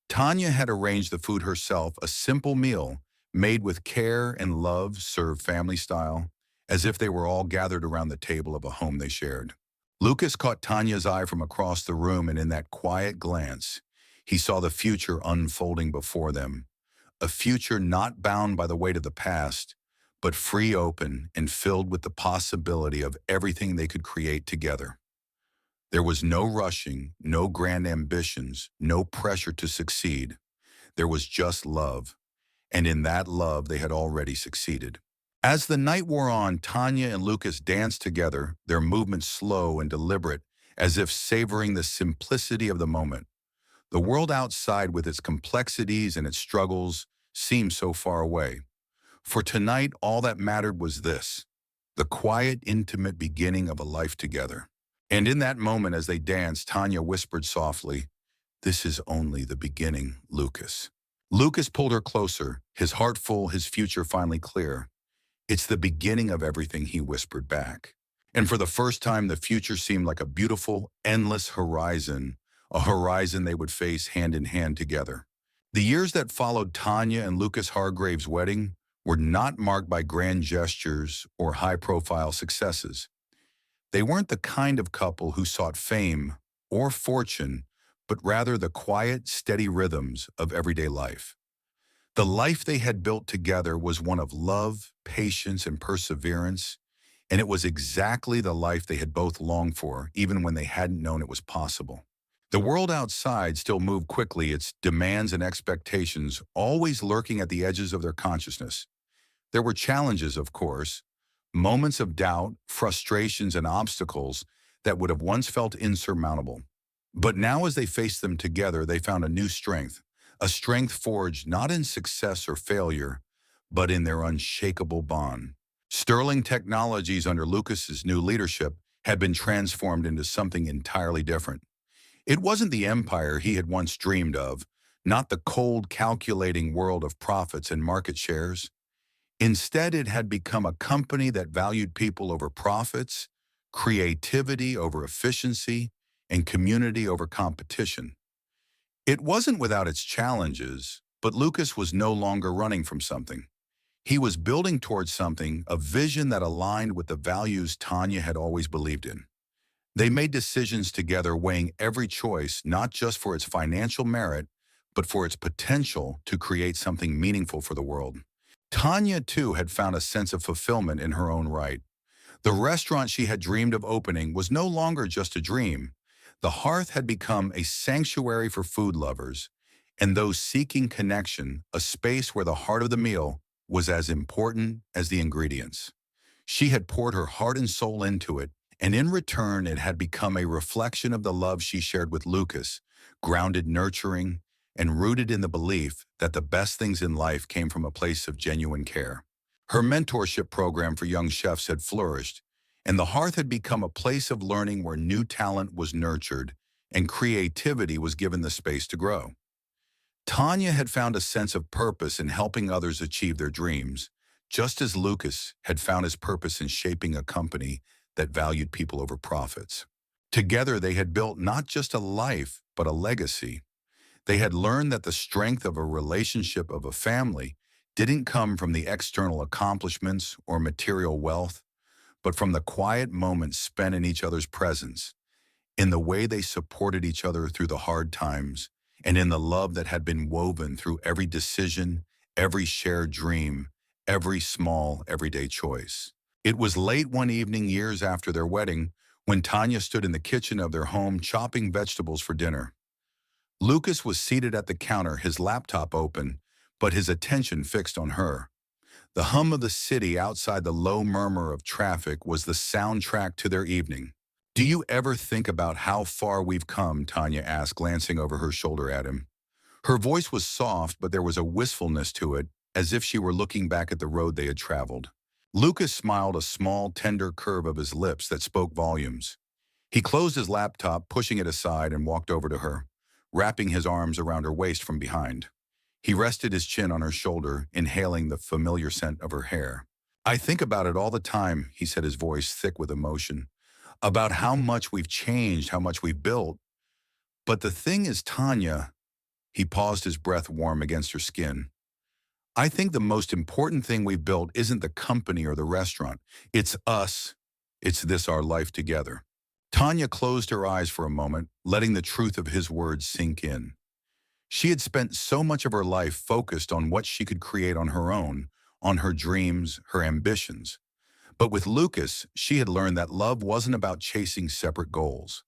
Tanya had arranged the food herself, a simple meal made with care and love, served family style, as if they were all gathered around the table of a home they shared. Lucas caught Tanya's eye from across the room, and in that quiet glance, he saw the future unfolding before them, a future not bound by the weight of the past, but free, open, and filled with the possibility of everything they could create together. There was no rushing, no grand ambitions, no pressure to succeed. There was just love, and in that love they had already succeeded. As the night wore on, Tanya and Lucas danced together, their movements slow and deliberate, as if savoring the simplicity of the moment. The world outside, with its complexities and its struggles, seemed so far away. For tonight, all that mattered was this: the quiet, intimate beginning of a life together. And in that moment, as they danced, Tanya whispered softly, "This is only the beginning, Lucas." Lucas pulled her closer, his heart full, his future finally clear. "It's the beginning of everything," he whispered back. And for the first time, the future seemed like a beautiful, endless horizon, a horizon they would face hand in hand together. The years that followed Tanya and Lucas Hargrave's wedding were not marked by grand gestures or high-profile successes. They weren't the kind of couple who sought fame or fortune, but rather the quiet, steady rhythms of everyday life. The life they had built together was one of love, patience, and perseverance, and it was exactly the life they had both longed for, even when they hadn't known it was possible. The world outside still moved quickly, its demands and expectations always lurking at the edges of their consciousness. There were challenges, of course, moments of doubt, frustrations, and obstacles that would have once felt insurmountable. But now, as they faced them together, they found a new strength, a strength forged not in success or failure, but in their unshakable bond. Sterling Technologies, under Lucas's new leadership, had been transformed into something entirely different. It wasn't the empire he had once dreamed of, not the cold, calculating world of profits and market shares. Instead, it had become a company that valued people over profits, creativity over efficiency, and community over competition. It wasn't without its challenges, but Lucas was no longer running from something. He was building towards something, a vision that aligned with the values Tanya had always believed in. They made decisions together, weighing every choice not just for its financial merit, but for its potential to create something meaningful for the world. Tanya, too, had found a sense of fulfillment in her own right. The restaurant she had dreamed of opening was no longer just a dream. The hearth had become a sanctuary for food lovers, and those seeking connection, a space where the heart of the meal was as important as the ingredients. She had poured her heart and soul into it, and in return it had become a reflection of the love she shared with Lucas, grounded, nurturing, and rooted in the belief that the best things in life came from a place of genuine care. Her mentorship program for young chefs had flourished, and the hearth had become a place of learning where new talent was nurtured and creativity was given the space to grow. Tanya had found a sense of purpose in helping others achieve their dreams, just as Lucas had found his purpose in shaping a company that valued people over profits. Together, they had built not just a life, but a legacy. They had learned that the strength of a relationship of a family didn't come from the external accomplishments or material wealth, but from the quiet moments spent in each other's presence, in the way they supported each other through the hard times, and in the love that had been woven through every decision, every shared dream, every small, everyday choice. It was late one evening years after their wedding when Tanya stood in the kitchen of their home chopping vegetables for dinner. Lucas was seated at the counter, his laptop open, but his attention fixed on her. The hum of the city outside, the low murmur of traffic, was the soundtrack to their evening. "Do you ever think about how far we've come?" Tanya asked, glancing over her shoulder at him. Her voice was soft, but there was a wistfulness to it, as if she were looking back at the road they had traveled. Lucas smiled, a small, tender curve of his lips that spoke volumes. He closed his laptop, pushing it aside, and walked over to her, wrapping his arms around her waist from behind. He rested his chin on her shoulder, inhaling the familiar scent of her hair. "I think about it all the time," he said, his voice thick with emotion, "about how much we've changed, how much we've built. But the thing is, Tanya," he paused, his breath warm against her skin, "I think the most important thing we've built isn't the company or the restaurant. It's us. It's this, our life together." Tanya closed her eyes for a moment, letting the truth of his words sink in. She had spent so much of her life focused on what she could create on her own, on her dreams, her ambitions. But with Lucas, she had learned that love wasn't about chasing separate goals.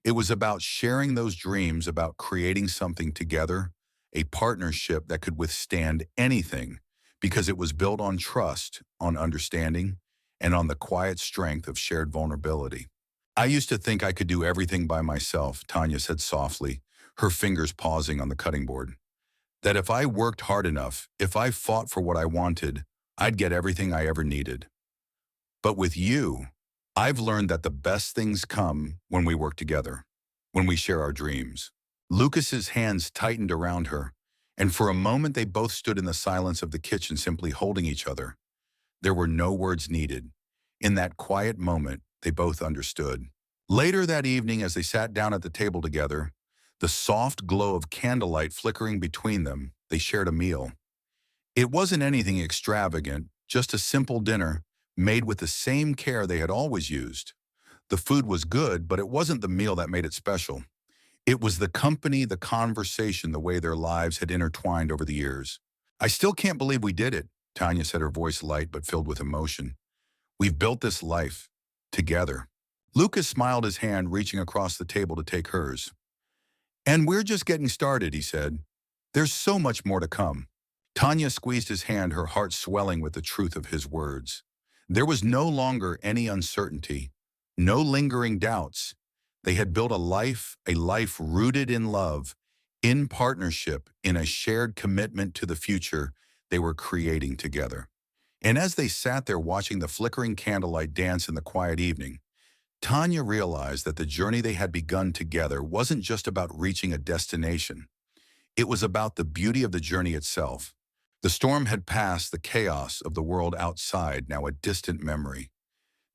It was about sharing those dreams, about creating something together, a partnership that could withstand anything, because it was built on trust, on understanding, and on the quiet strength of shared vulnerability. "I used to think I could do everything by myself," Tanya said softly, her fingers pausing on the cutting board. "That if I worked hard enough, if I fought for what I wanted, I'd get everything I ever needed. But with you, I've learned that the best things come when we work together, when we share our dreams." Lucas's hands tightened around her, and for a moment they both stood in the silence of the kitchen, simply holding each other. There were no words needed. In that quiet moment, they both understood. Later that evening, as they sat down at the table together, the soft glow of candlelight flickering between them, they shared a meal. It wasn't anything extravagant, just a simple dinner made with the same care they had always used. The food was good, but it wasn't the meal that made it special. It was the company, the conversation, the way their lives had intertwined over the years. "I still can't believe we did it," Tanya said, her voice light but filled with emotion. "We've built this life together." Lucas smiled, his hand reaching across the table to take hers. "And we're just getting started," he said. "There's so much more to come." Tanya squeezed his hand, her heart swelling with the truth of his words. There was no longer any uncertainty, no lingering doubts. They had built a life rooted in love, in partnership, in a shared commitment to the future they were creating together. And as they sat there watching the flickering candlelight dance in the quiet evening, Tanya realized that the journey they had begun together wasn't just about reaching a destination. It was about the beauty of the journey itself. The storm had passed, the chaos of the world outside, now a distant memory.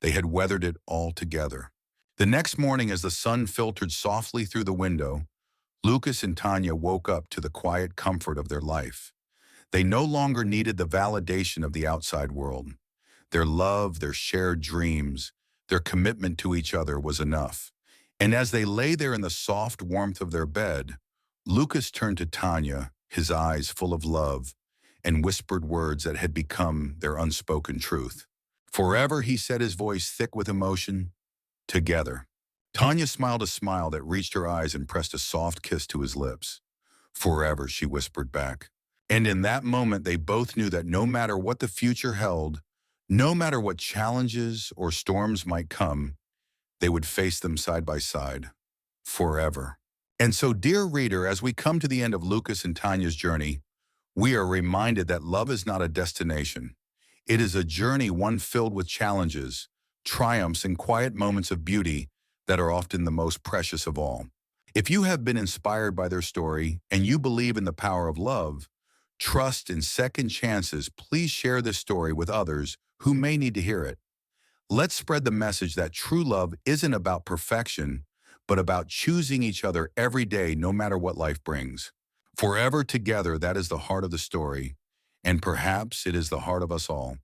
They had weathered it all together. The next morning, as the sun filtered softly through the window, Lucas and Tanya woke up to the quiet comfort of their life. They no longer needed the validation of the outside world. Their love, their shared dreams, their commitment to each other was enough. And as they lay there in the soft warmth of their bed, Lucas turned to Tanya, his eyes full of love, and whispered words that had become their unspoken truth. "Forever," he said, his voice thick with emotion, "together." Tanya smiled, a smile that reached her eyes, and pressed a soft kiss to his lips. "Forever," she whispered back. And in that moment, they both knew that no matter what the future held, no matter what challenges or storms might come, they would face them side by side, forever. And so, dear reader, as we come to the end of Lucas and Tanya's journey, we are reminded that love is not a destination. It is a journey, one filled with challenges, triumphs, and quiet moments of beauty that are often the most precious of all. If you have been inspired by their story and you believe in the power of love, trust, and second chances, please share this story with others who may need to hear it. Let's spread the message that true love isn't about perfection, but about choosing each other every day, no matter what life brings. Forever together, that is the heart of the story, and perhaps it is the heart of us all.